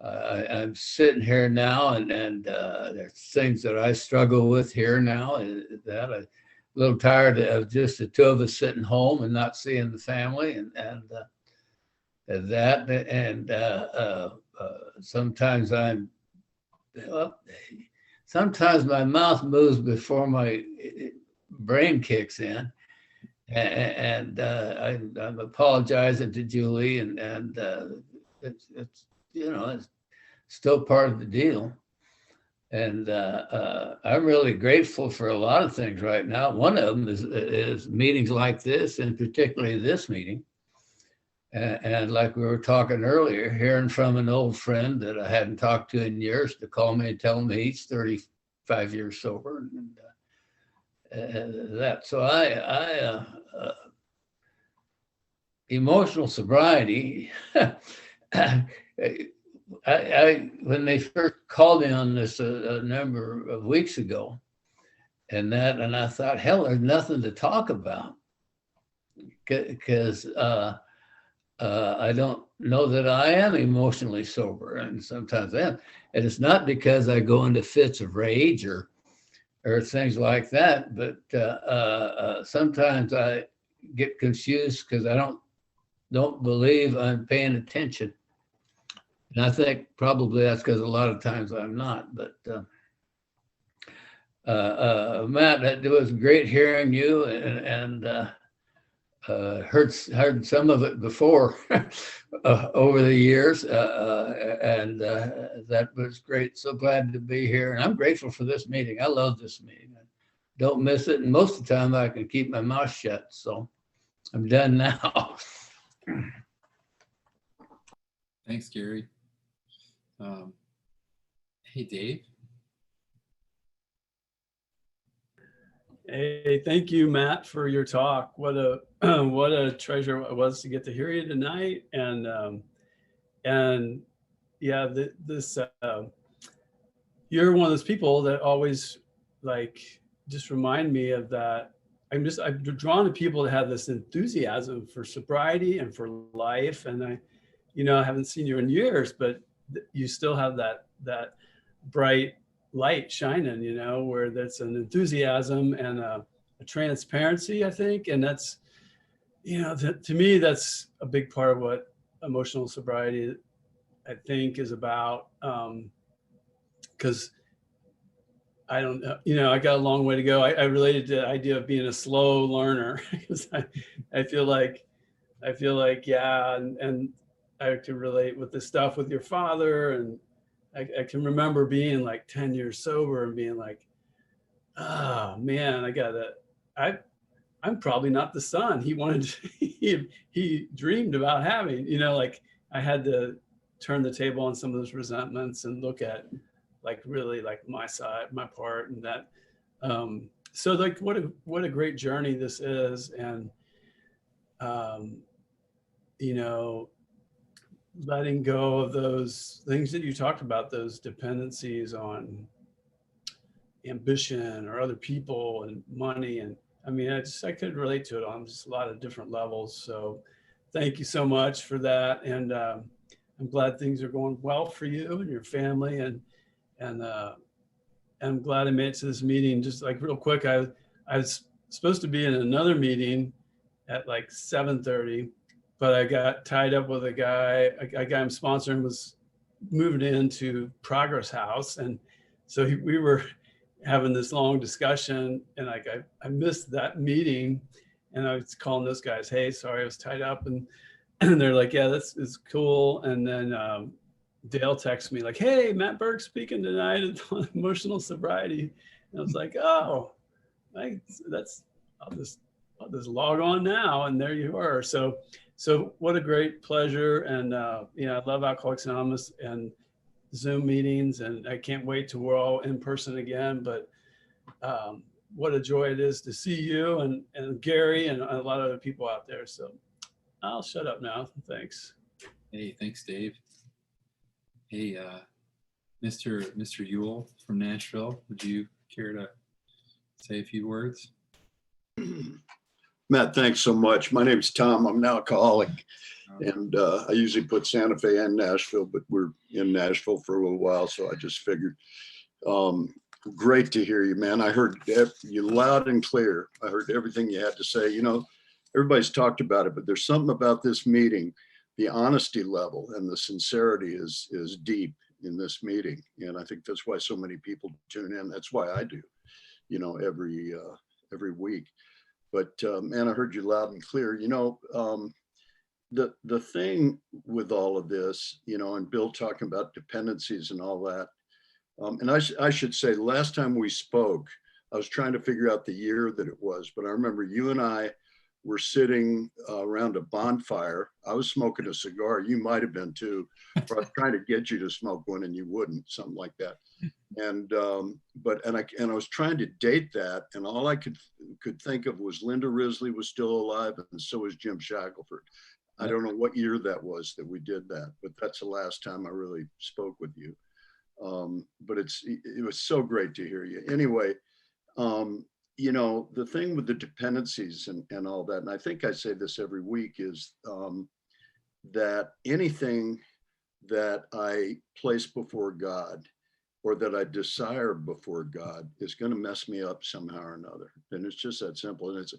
I'm sitting here now, and there's things that I struggle with here now. That I'm a little tired of just the two of us sitting home and not seeing the family, and that, and sometimes sometimes my mouth moves before my brain kicks in, and I'm apologizing to Julie, and it's you know, it's still part of the deal. And I'm really grateful for a lot of things right now. One of them is meetings like this, and particularly this meeting. And like we were talking earlier, hearing from an old friend that I hadn't talked to in years to call me and tell me he's 35 years sober, and that. So emotional sobriety. When they first called me on this a number of weeks ago, and I thought, hell, there's nothing to talk about, because I don't know that I am emotionally sober, and sometimes I am. And it's not because I go into fits of rage or things like that, but sometimes I get confused because I don't believe I'm paying attention. And I think probably that's because a lot of times I'm not. But Matt, it was great hearing you, and heard some of it before over the years, and that was great. So glad to be here, and I'm grateful for this meeting. I love this meeting. I don't miss it, and most of the time I can keep my mouth shut. So I'm done now. Thanks, Gary. Hey, Dave. Hey, thank you, Matt, for your talk. What a treasure it was to get to hear you tonight. And yeah, you're one of those people that always just remind me of that. I'm drawn to people that have this enthusiasm for sobriety and for life. And I haven't seen you in years, but you still have that bright light shining, where that's an enthusiasm and a transparency, I think. And that's, to me, that's a big part of what emotional sobriety, I think, is about. Because I don't know, I got a long way to go. I related to the idea of being a slow learner, because I feel like, yeah. And I can relate with the stuff with your father, and I can remember being like 10 years sober and being like, oh man, I'm probably not the son he wanted to, he dreamed about having, I had to turn the table on some of those resentments and look at really my side, my part, and that. So what a great journey this is. And, letting go of those things that you talked about, those dependencies on ambition or other people and money. And I mean, I could relate to it on just a lot of different levels. So thank you so much for that. And I'm glad things are going well for you and your family. And I'm glad I made it to this meeting. Just like real quick, I was supposed to be in another meeting at like 7:30, but I got tied up with a guy I'm sponsoring was moving into Progress House. And so we were having this long discussion, and like I missed that meeting, and I was calling those guys, hey, sorry, I was tied up. And they're like, yeah, this is cool. And then Dale texts me like, hey, Matt Burke's speaking tonight on emotional sobriety. And I was like, oh, I'll just log on now. And there you are. So what a great pleasure. And, I love Alcoholics Anonymous and Zoom meetings, and I can't wait till we're all in person again. But what a joy it is to see you and Gary and a lot of other people out there. So I'll shut up now. Thanks. Hey, thanks, Dave. Hey, Mr. Ewell from Nashville, would you care to say a few words? Matt, thanks so much. My name's Tom. I'm an alcoholic, and I usually put Santa Fe and Nashville, but we're in Nashville for a little while, so I just figured. Great to hear you, man. I heard you loud and clear. I heard everything you had to say. Everybody's talked about it, but there's something about this meeting. The honesty level and the sincerity is deep in this meeting. And I think that's why so many people tune in. That's why I do, every week. But man, I heard you loud and clear. The thing with all of this, and Bill talking about dependencies and all that. And I should say, last time we spoke, I was trying to figure out the year that it was, but I remember you and I were sitting around a bonfire. I was smoking a cigar. You might have been too. Or I was trying to get you to smoke one and you wouldn't, something like that. And I was trying to date that, and all I could think of was Linda Risley was still alive, and so was Jim Shackelford. I don't know what year that was that we did that, but that's the last time I really spoke with you. But it was so great to hear you. Anyway, the thing with the dependencies and all that, and I think I say this every week, is that anything that I place before God or that I desire before God is going to mess me up somehow or another. And it's just that simple. And it's,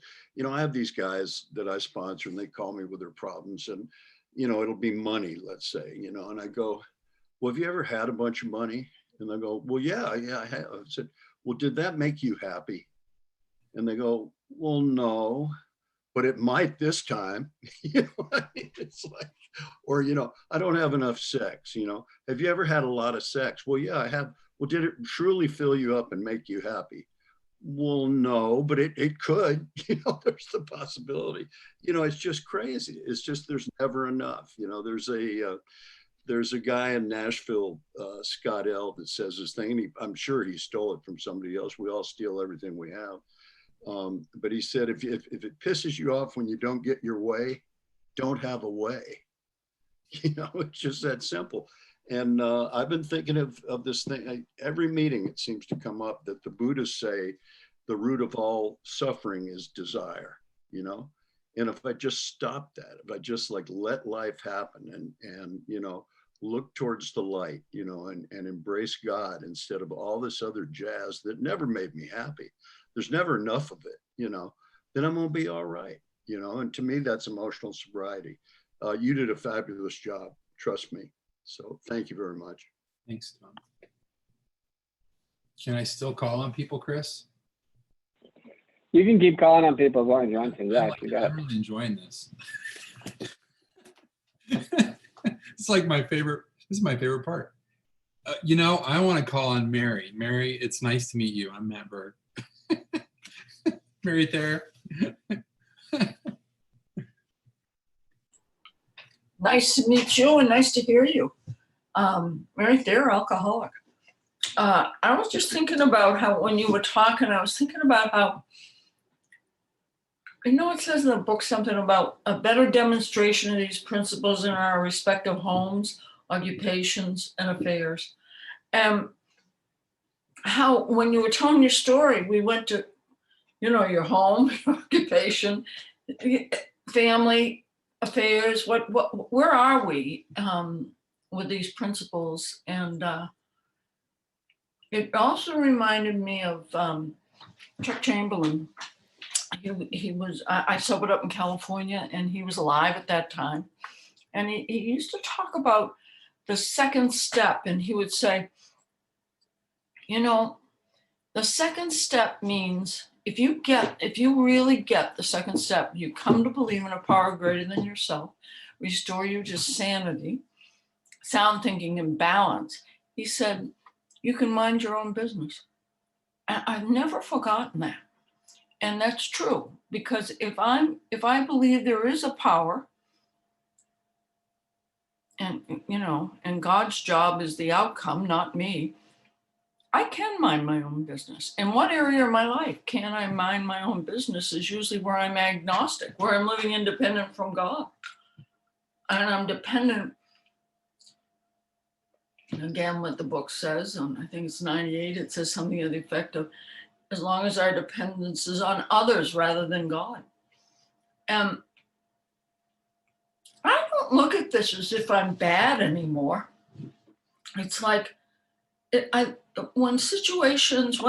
I have these guys that I sponsor, and they call me with their problems, and, it'll be money, let's say, and I go, well, have you ever had a bunch of money? And they go, well, yeah, I have. I said, well, did that make you happy? And they go, well, no, but it might this time. It's like, or, I don't have enough sex. Have you ever had a lot of sex? Well, yeah, I have. Well, did it truly fill you up and make you happy? Well, no, but it could. There's the possibility. It's just crazy. It's just, there's never enough. There's a guy in Nashville, Scott L., that says this thing. I'm sure he stole it from somebody else. We all steal everything we have. But he said, if it pisses you off when you don't get your way, don't have a way. It's just that simple. And I've been thinking of this thing. Every meeting, it seems to come up that the Buddhists say the root of all suffering is desire, And if I just stop that, if I just let life happen and look towards the light, and embrace God instead of all this other jazz that never made me happy. There's never enough of it, then I'm gonna be all right, and to me, that's emotional sobriety. You did a fabulous job, trust me. So thank you very much. Thanks, Tom. Can I still call on people, Chris? You can keep calling on people as long as you want to. Yeah, I'm really enjoying this. It's like my favorite. This is my favorite part. I want to call on Mary. Mary, it's nice to meet you. I'm Matt Bird. Mary Thayer. Nice to meet you and nice to hear you. Mary Thayer, alcoholic. I was just thinking about how when you were talking, I was thinking about how, it says in the book something about a better demonstration of these principles in our respective homes, occupations, and affairs. And how when you were telling your story, we went to, your home, your occupation, family affairs. Where are we with these principles? And it also reminded me of Chuck Chamberlain. He was, I sobered up in California, and he was alive at that time. And he used to talk about the second step, and he would say, the second step means if you really get the second step, you come to believe in a power greater than yourself, restore you to sanity, sound thinking, and balance. He said, you can mind your own business. And I've never forgotten that. And that's true, because if I believe there is a power, and and God's job is the outcome, not me, I can mind my own business. In what area of my life can I mind my own business is usually where I'm agnostic, where I'm living independent from God. And I'm dependent, again, what the book says, and I think it's 98, it says something to the effect of, as long as our dependence is on others rather than God. And I don't look at this as if I'm bad anymore. It's like, when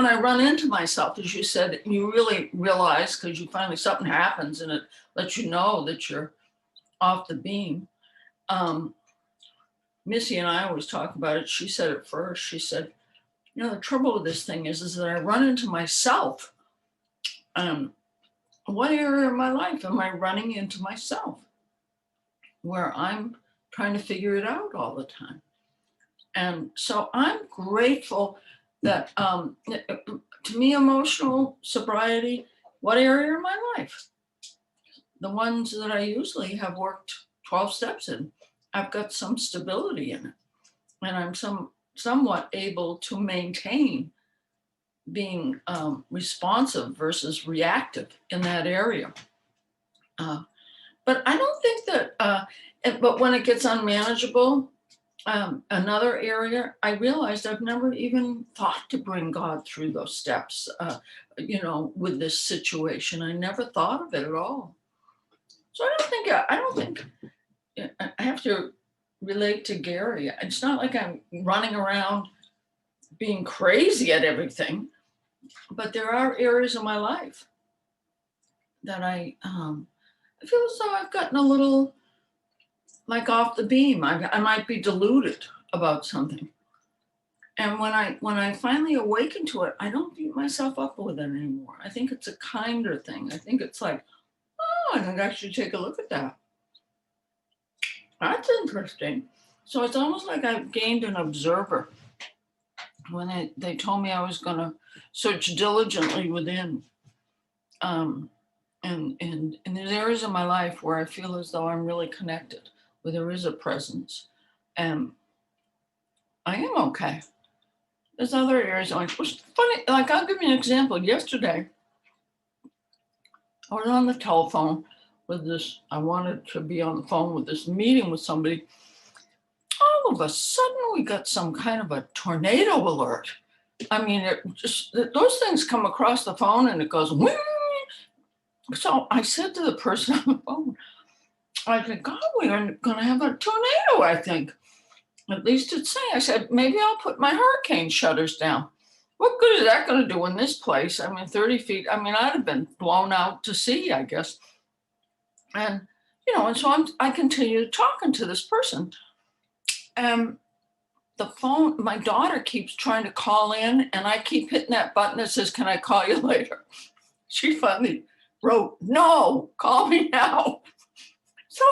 I run into myself, as you said, you really realize, because you finally, something happens and it lets you know that you're off the beam. Missy and I always talk about it. She said it first. She said, the trouble with this thing is that I run into myself. What area of my life am I running into myself, where I'm trying to figure it out all the time? And so I'm grateful that, to me, emotional sobriety, what area of my life? The ones that I usually have worked 12 steps in, I've got some stability in it. And I'm somewhat able to maintain being responsive versus reactive in that area. But I don't think that, but when it gets unmanageable, another area, I realized I've never even thought to bring God through those steps, with this situation. I never thought of it at all. So I don't think I have to relate to Gary. It's not like I'm running around being crazy at everything, but there are areas of my life that I feel as though I've gotten a little like off the beam. I might be deluded about something. And when I finally awaken to it, I don't beat myself up with it anymore. I think it's a kinder thing. I think it's like, oh, I think I should take a look at that. That's interesting. So it's almost like I've gained an observer. When they told me I was going to search diligently within, and there's areas of my life where I feel as though I'm really connected, where there is a presence, and I am okay. There's other areas like, it's funny, like I'll give you an example. Yesterday, I was on the telephone with this, I wanted to be on the phone with this meeting with somebody. All of a sudden, we got some kind of a tornado alert. I mean, those things come across the phone and it goes, wing. So I said to the person on the phone, I said, God, we are going to have a tornado, I think. At least it's saying. I said, maybe I'll put my hurricane shutters down. What good is that going to do in this place? I mean, 30 feet. I mean, I'd have been blown out to sea, I guess. And, and so I continued talking to this person. And the phone, my daughter keeps trying to call in, and I keep hitting that button that says, can I call you later? She finally wrote, no, call me now. So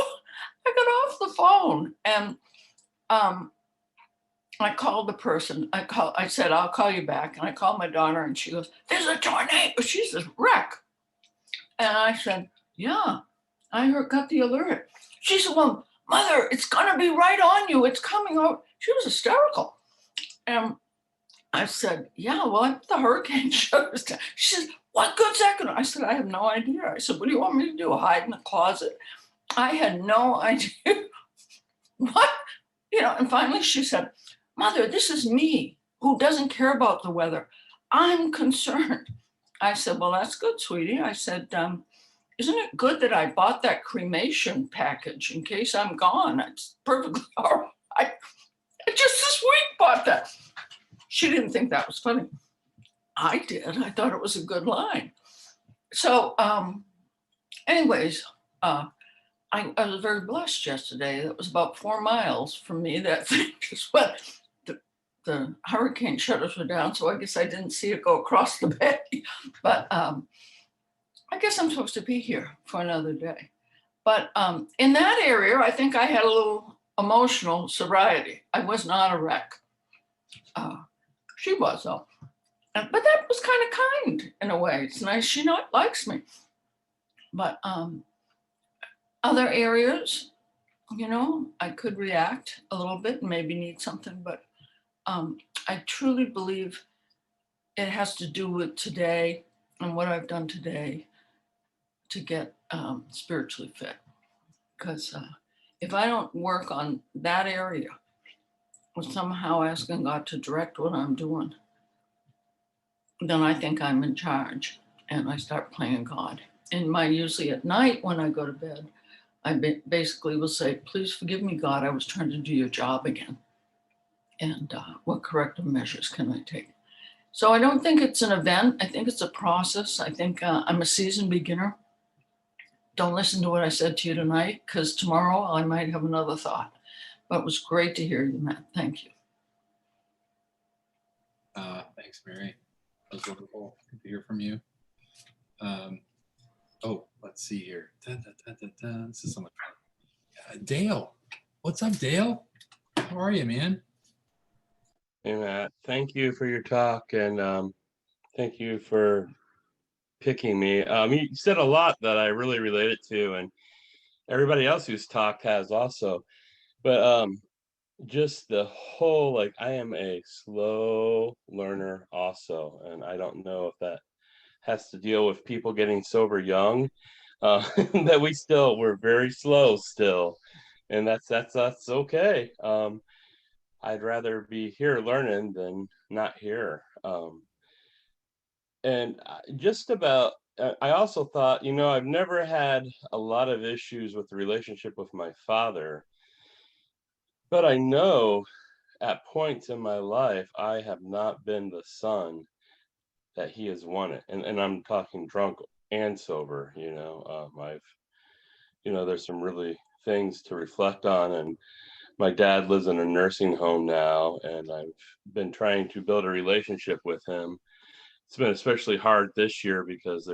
I got off the phone and I called the person. I said, I'll call you back. And I called my daughter and she goes, there's a tornado. She's a wreck. And I said, yeah, I got the alert. She said, well, Mother, it's going to be right on you. It's coming over. She was hysterical. And I said, yeah, well, I put the hurricane shutters down. She said, what good's that going to? I said, I have no idea. I said, what do you want me to do? Hide in the closet? I had no idea what, and finally she said, Mother, this is me. who doesn't care about the weather. I'm concerned. I said, well, that's good, sweetie. I said, isn't it good that I bought that cremation package in case I'm gone? It's perfectly all right. I just this week bought that. She didn't think that was funny. I did. I thought it was a good line. So anyways, I was very blessed yesterday. It was about 4 miles from me. That thing just went. The hurricane shutters were down, so I guess I didn't see it go across the bay. But I guess I'm supposed to be here for another day. But in that area, I think I had a little emotional sobriety. I was not a wreck. She was, though. But that was kind of kind in a way. It's nice she not likes me. But other areas, you know, I could react a little bit and maybe need something, but I truly believe it has to do with today and what I've done today to get spiritually fit. Because if I don't work on that area, or somehow asking God to direct what I'm doing, then I think I'm in charge and I start playing God. And usually at night when I go to bed, I basically will say, please forgive me, God, I was trying to do your job again. And what corrective measures can I take? So I don't think it's an event. I think it's a process. I think I'm a seasoned beginner. Don't listen to what I said to you tonight, because tomorrow I might have another thought. But it was great to hear you, Matt. Thank you. Thanks, Mary. That was wonderful. Good to hear from you. Oh, let's see here. This is so much fun. Dale. What's up, Dale? How are you, man? Hey, Matt. Thank you for your talk, and thank you for picking me. You said a lot that I really related to, and everybody else who's talked has also. But just the whole, like, I am a slow learner also, and I don't know if that has to deal with people getting sober young, that we're very slow still, and that's okay. I'd rather be here learning than not here. And just about, I also thought, I've never had a lot of issues with the relationship with my father, but I know at points in my life, I have not been the son that he has wanted. And I'm talking drunk and sober, there's some really things to reflect on. And my dad lives in a nursing home now, and I've been trying to build a relationship with him. It's been especially hard this year because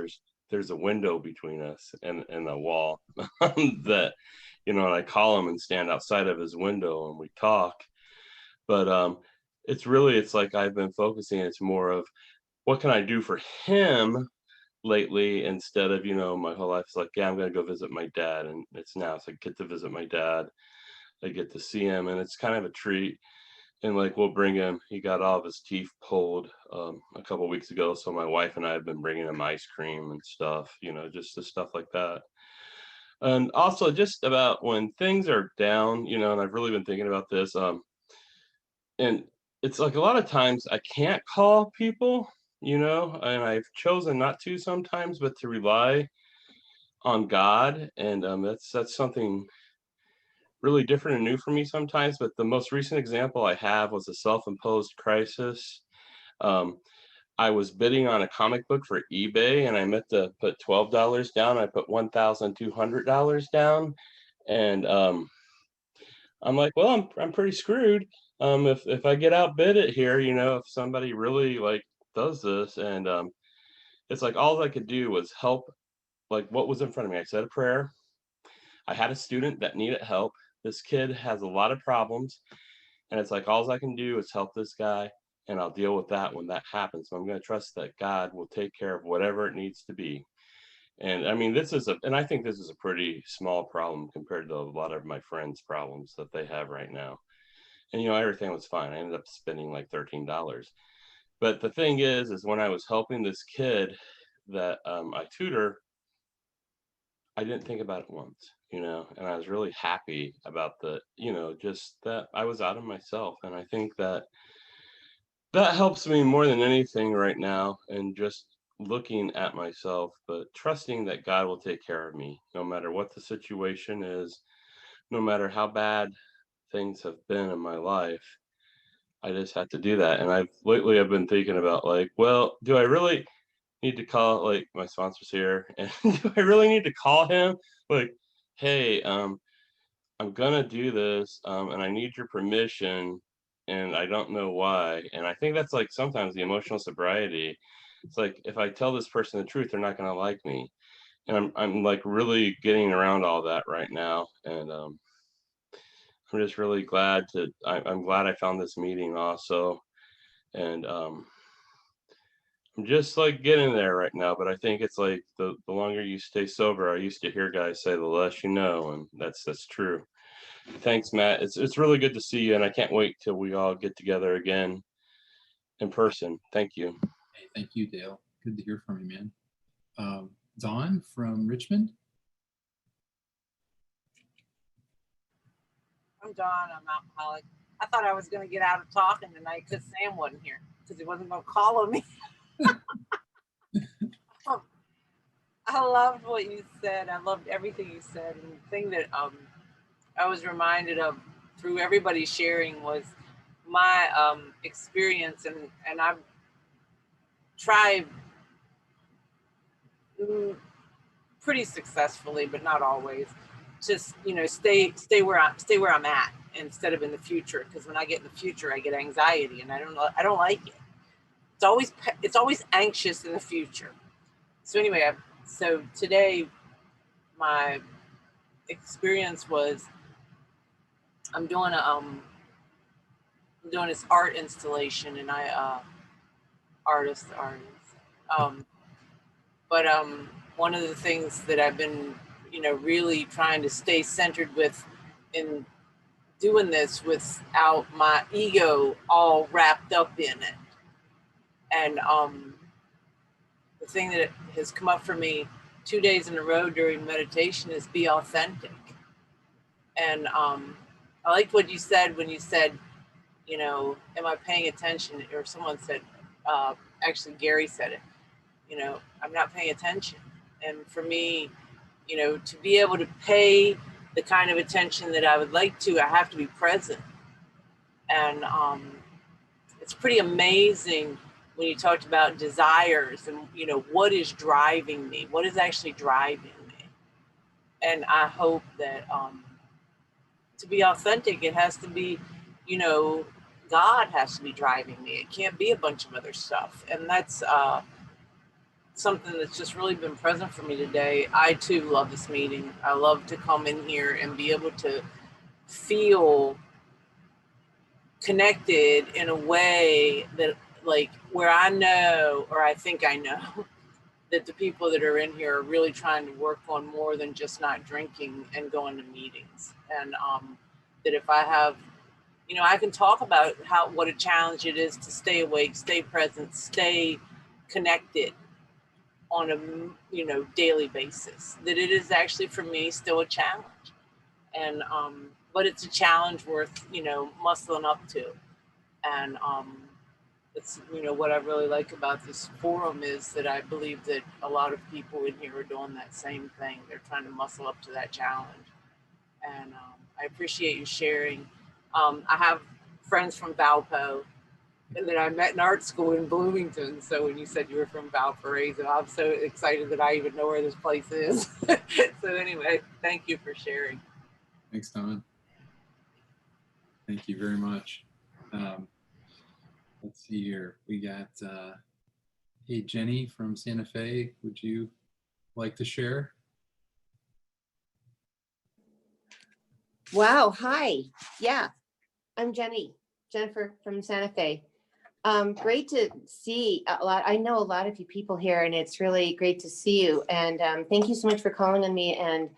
there's a window between us and a wall that, and I call him and stand outside of his window and we talk. But it's like I've been focusing, it's more of what can I do for him lately, instead of, my whole life is like, yeah, I'm going to go visit my dad. And it's like, get to visit my dad. I get to see him, and it's kind of a treat. And like, we'll bring him, he got all of his teeth pulled a couple of weeks ago. So my wife and I have been bringing him ice cream and stuff, just the stuff like that. And also just about when things are down, and I've really been thinking about this. And it's like a lot of times I can't call people, and I've chosen not to sometimes, but to rely on God. And that's something really different and new for me sometimes. But the most recent example I have was a self-imposed crisis. I was bidding on a comic book for eBay, and I meant to put $12 down. I put $1,200 down, and I'm like, well, I'm pretty screwed. If I get outbid it here, if somebody really like does this, and it's like all I could do was help, like what was in front of me. I said a prayer. I had a student that needed help. This kid has a lot of problems, and it's like all I can do is help this guy, and I'll deal with that when that happens. So I'm going to trust that God will take care of whatever it needs to be. And I mean, and I think this is a pretty small problem compared to a lot of my friends' problems that they have right now. And everything was fine. I ended up spending like $13. But the thing is when I was helping this kid that I tutor, I didn't think about it once, and I was really happy about just that I was out of myself. And I think that that helps me more than anything right now, and just looking at myself, but trusting that God will take care of me no matter what the situation is, no matter how bad things have been in my life. I just have to do that. And I've been thinking about, like, well, do I really need to call, like, my sponsor's here, and do I really need to call him? Like, hey, I'm gonna do this, and I need your permission, and I don't know why. And I think that's like sometimes the emotional sobriety. It's like, if I tell this person the truth, they're not gonna like me. And I'm like really getting around all that right now. And I'm just really glad I'm glad I found this meeting also. And I'm just like getting there right now, but I think it's like the longer you stay sober, I used to hear guys say the less you know, and that's true. Thanks, Matt. It's really good to see you, and I can't wait till we all get together again in person. Thank you. Hey, thank you, Dale. Good to hear from you, man. Dawn from Richmond. I'm Dawn. I'm alcoholic. I thought I was going to get out of talking tonight because Sam wasn't here, because he wasn't going to call on me. I loved what you said. I loved everything you said. And the thing that I was reminded of through everybody sharing was my experience, and I've tried pretty successfully, but not always. Just, you know, stay where I'm at instead of in the future, because when I get in the future, I get anxiety, and I don't like it. It's always anxious in the future. So anyway, so today my experience was I'm doing this art installation, and artist. But one of the things that I've been, you know, really trying to stay centered with in doing this without my ego all wrapped up in it. And the thing that has come up for me 2 days in a row during meditation is be authentic. And I liked what you said when you said, you know, am I paying attention? Or someone said, actually Gary said it, you know, I'm not paying attention. And for me, you know, to be able to pay the kind of attention that I would like to, I have to be present. And it's pretty amazing when you talked about desires and, you know, what is driving me? What is actually driving me? And I hope that to be authentic, it has to be, you know, God has to be driving me. It can't be a bunch of other stuff. And that's something that's just really been present for me today. I too love this meeting. I love to come in here and be able to feel connected in a way that, like, where I know, or I think I know, that the people that are in here are really trying to work on more than just not drinking and going to meetings. And that if I have, you know, I can talk about what a challenge it is to stay awake, stay present, stay connected on a, you know, daily basis, that it is actually for me still a challenge. And but it's a challenge worth, you know, muscling up to. And it's, you know, what I really like about this forum is that I believe that a lot of people in here are doing that same thing. They're trying to muscle up to that challenge. And I appreciate you sharing. I have friends from Valpo, and that I met in art school in Bloomington. So when you said you were from Valparaiso, I'm so excited that I even know where this place is. So anyway, thank you for sharing. Thanks, Don. Thank you very much. Let's see here. We got, hey, Jenny from Santa Fe. Would you like to share? Wow. Hi. Yeah, I'm Jennifer from Santa Fe. Great to see a lot. I know a lot of you people here, and it's really great to see you. And thank you so much for calling on me. And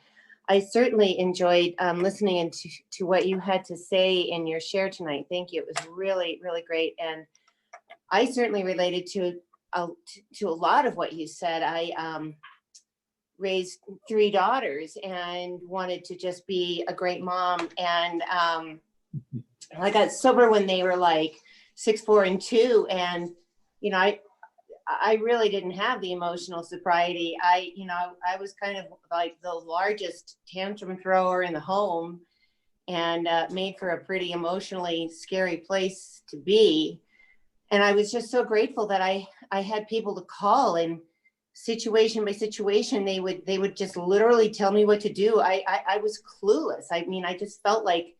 I certainly enjoyed listening to what you had to say in your share tonight. Thank you. It was really, really great. And I certainly related to a lot of what you said. I raised 3 daughters and wanted to just be a great mom. And I got sober when they were like 4 and 2. And, you know, I really didn't have the emotional sobriety. I was kind of like the largest tantrum thrower in the home, and made for a pretty emotionally scary place to be. And I was just so grateful that I had people to call, and situation by situation, they would just literally tell me what to do. I was clueless. I mean, I just felt like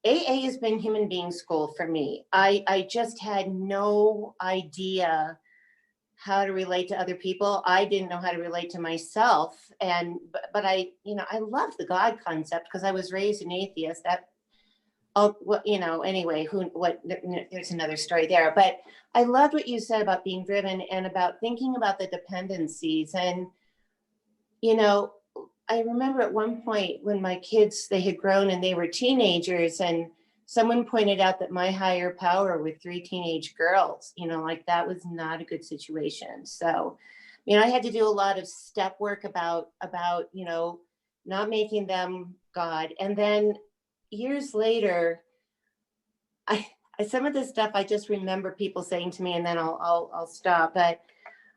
AA has been human being school for me. I just had no idea how to relate to other people. I didn't know how to relate to myself. And, but I, you know, I love the God concept because I was raised an atheist. That, oh, well, you know, anyway, there's another story there. But I loved what you said about being driven and about thinking about the dependencies. And, you know, I remember at one point when my kids, they had grown and they were teenagers, and someone pointed out that my higher power with 3 teenage girls, you know, like that was not a good situation. So, you know, I had to do a lot of step work about, you know, not making them God. And then years later, I some of this stuff I just remember people saying to me, and then I'll stop. But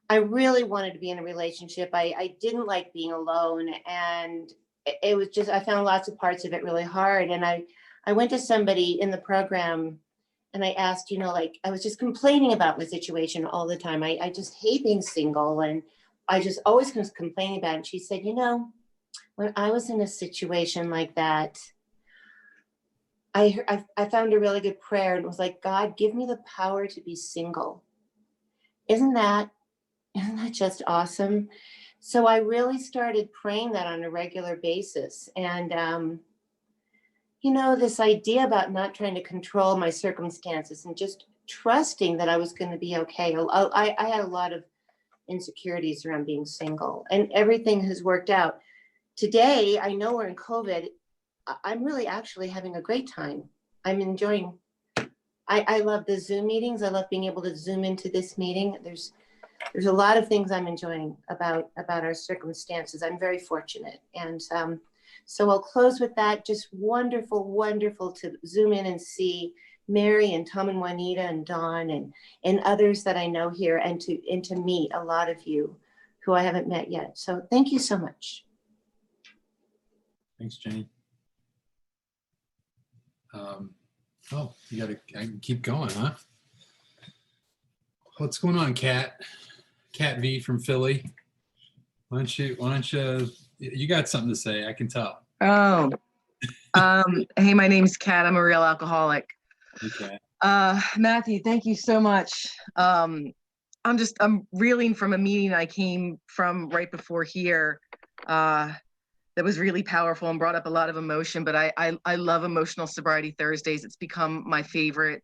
I really wanted to be in a relationship. I didn't like being alone. And it was just, I found lots of parts of it really hard. And I went to somebody in the program and I asked, you know, like, I was just complaining about my situation all the time. I just hate being single. And I just always was complaining about it. And she said, you know, when I was in a situation like that, I found a really good prayer, and it was like, God, give me the power to be single. Isn't that just awesome? So I really started praying that on a regular basis. And, you know, this idea about not trying to control my circumstances and just trusting that I was going to be okay. I had a lot of insecurities around being single, and everything has worked out. Today, I know we're in COVID. I'm really actually having a great time. I'm enjoying, I love the Zoom meetings. I love being able to Zoom into this meeting. There's a lot of things I'm enjoying about our circumstances. I'm very fortunate. And so I'll close with that. Just wonderful, wonderful to Zoom in and see Mary and Tom and Juanita and Dawn and others that I know here, and to meet a lot of you who I haven't met yet. So thank you so much. Thanks, Jane. Oh, you gotta, I can keep going, huh? What's going on, Kat V from Philly? Why don't you got something to say, I can tell. Oh, hey, my name's Kat. I'm a real alcoholic. Okay. Matthew, thank you so much. I'm reeling from a meeting I came from right before here. That was really powerful and brought up a lot of emotion, but I love Emotional Sobriety Thursdays. It's become my favorite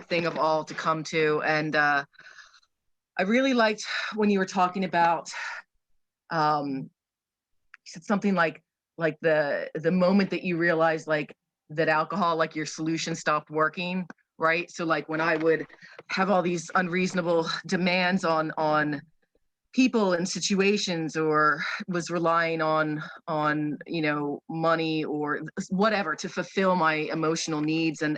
thing of all to come to. And I really liked when you were talking about, you said something like the moment that you realized like that alcohol, like your solution stopped working, right? So like when I would have all these unreasonable demands on people and situations, or was relying on you know, money or whatever to fulfill my emotional needs, and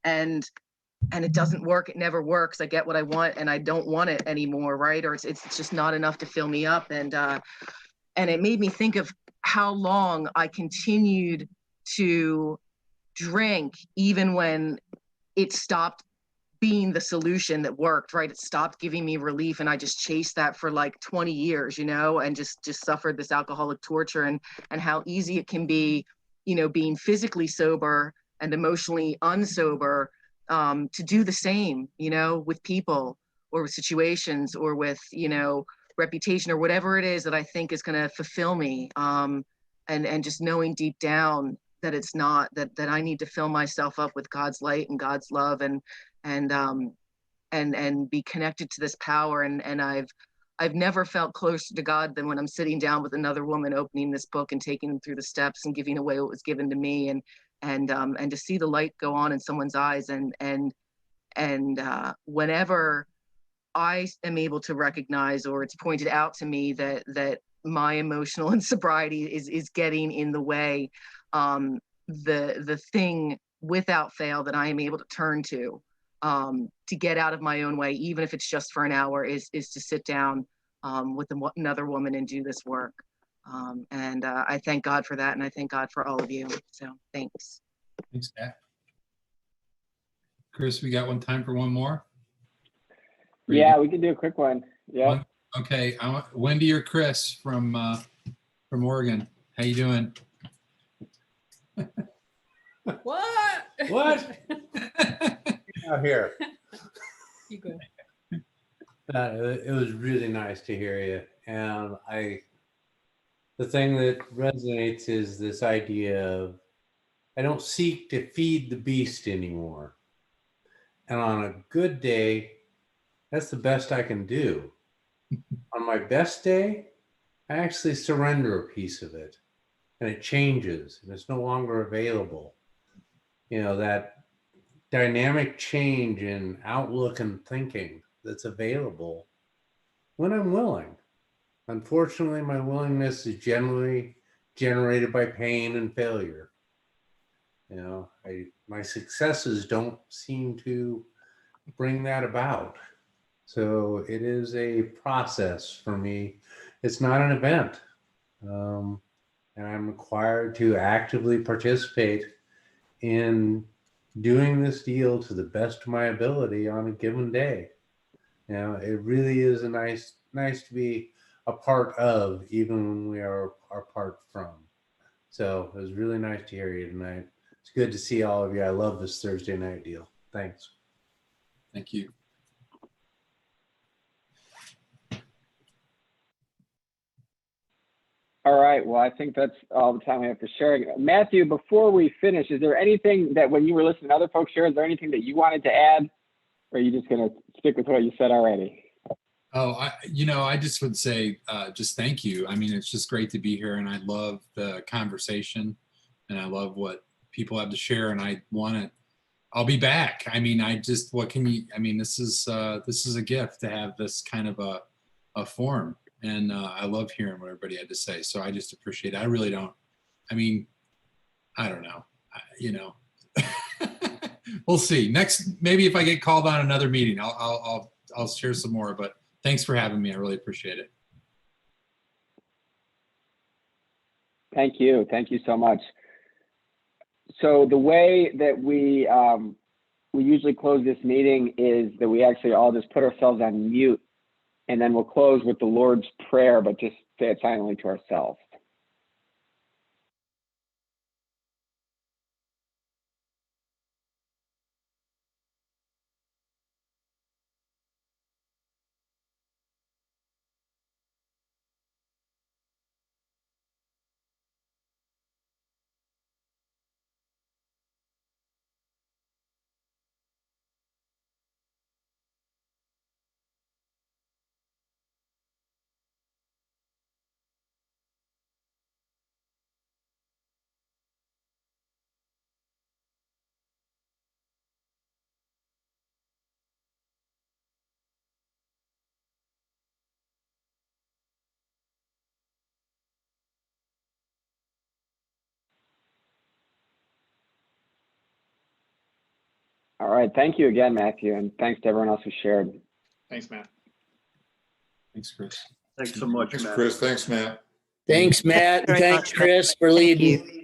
it doesn't work. It never works. I get what I want and I don't want it anymore, right? Or it's just not enough to fill me up. And it made me think of how long I continued to drink even when it stopped being the solution that worked, right? It stopped giving me relief, and I just chased that for like 20 years, you know, and just suffered this alcoholic torture, and how easy it can be, you know, being physically sober and emotionally unsober, to do the same, you know, with people or with situations or with, you know, reputation or whatever it is that I think is going to fulfill me, and just knowing deep down that it's not, that I need to fill myself up with God's light and God's love, and be connected to this power. And I've never felt closer to God than when I'm sitting down with another woman, opening this book and taking them through the steps and giving away what was given to me, and to see the light go on in someone's eyes, and whenever I am able to recognize, or it's pointed out to me that my emotional insobriety is getting in the way, the thing without fail that I am able to turn to get out of my own way, even if it's just for an hour, is to sit down with another woman and do this work. And I thank God for that. And I thank God for all of you. So thanks. Thanks, Kat. Chris, we got time for one more? Yeah, we can do a quick one. Yeah. Okay. Wendy or Chris from Oregon. How you doing? What? What? Out here. You go. It was really nice to hear you. And the thing that resonates is this idea of, I don't seek to feed the beast anymore. And on a good day, that's the best I can do. On my best day, I actually surrender a piece of it, and it changes and it's no longer available. You know, that dynamic change in outlook and thinking that's available when I'm willing. Unfortunately, my willingness is generally generated by pain and failure. You know, my successes don't seem to bring that about. So it is a process for me. It's not an event. And I'm required to actively participate in doing this deal to the best of my ability on a given day. You know, it really is nice to be a part of, even when we are apart from. So it was really nice to hear you tonight. It's good to see all of you. I love this Thursday night deal. Thanks. Thank you. All right. Well, I think that's all the time we have for sharing. Matthew, before we finish, is there anything that when you were listening to other folks share, is there anything that you wanted to add? Or are you just going to stick with what you said already? Oh, I just would say just thank you. I mean, it's just great to be here, and I love the conversation, and I love what people have to share, and I'll be back. I mean, this is a gift to have this kind of a forum, and I love hearing what everybody had to say. So I just appreciate it. I really don't. I mean, I don't know. We'll see. Maybe if I get called on another meeting, I'll share some more. But thanks for having me. I really appreciate it. Thank you. Thank you so much. So the way that we usually close this meeting is that we actually all just put ourselves on mute, and then we'll close with the Lord's Prayer, but just say it silently to ourselves. All right. Thank you again, Matthew. And thanks to everyone else who shared. Thanks, Matt. Thanks, Chris. Thanks so much, Thanks, Matt. Chris. Thanks, Matt. Thanks, Matt. And Very thanks, much. Chris, for Thank leading. you.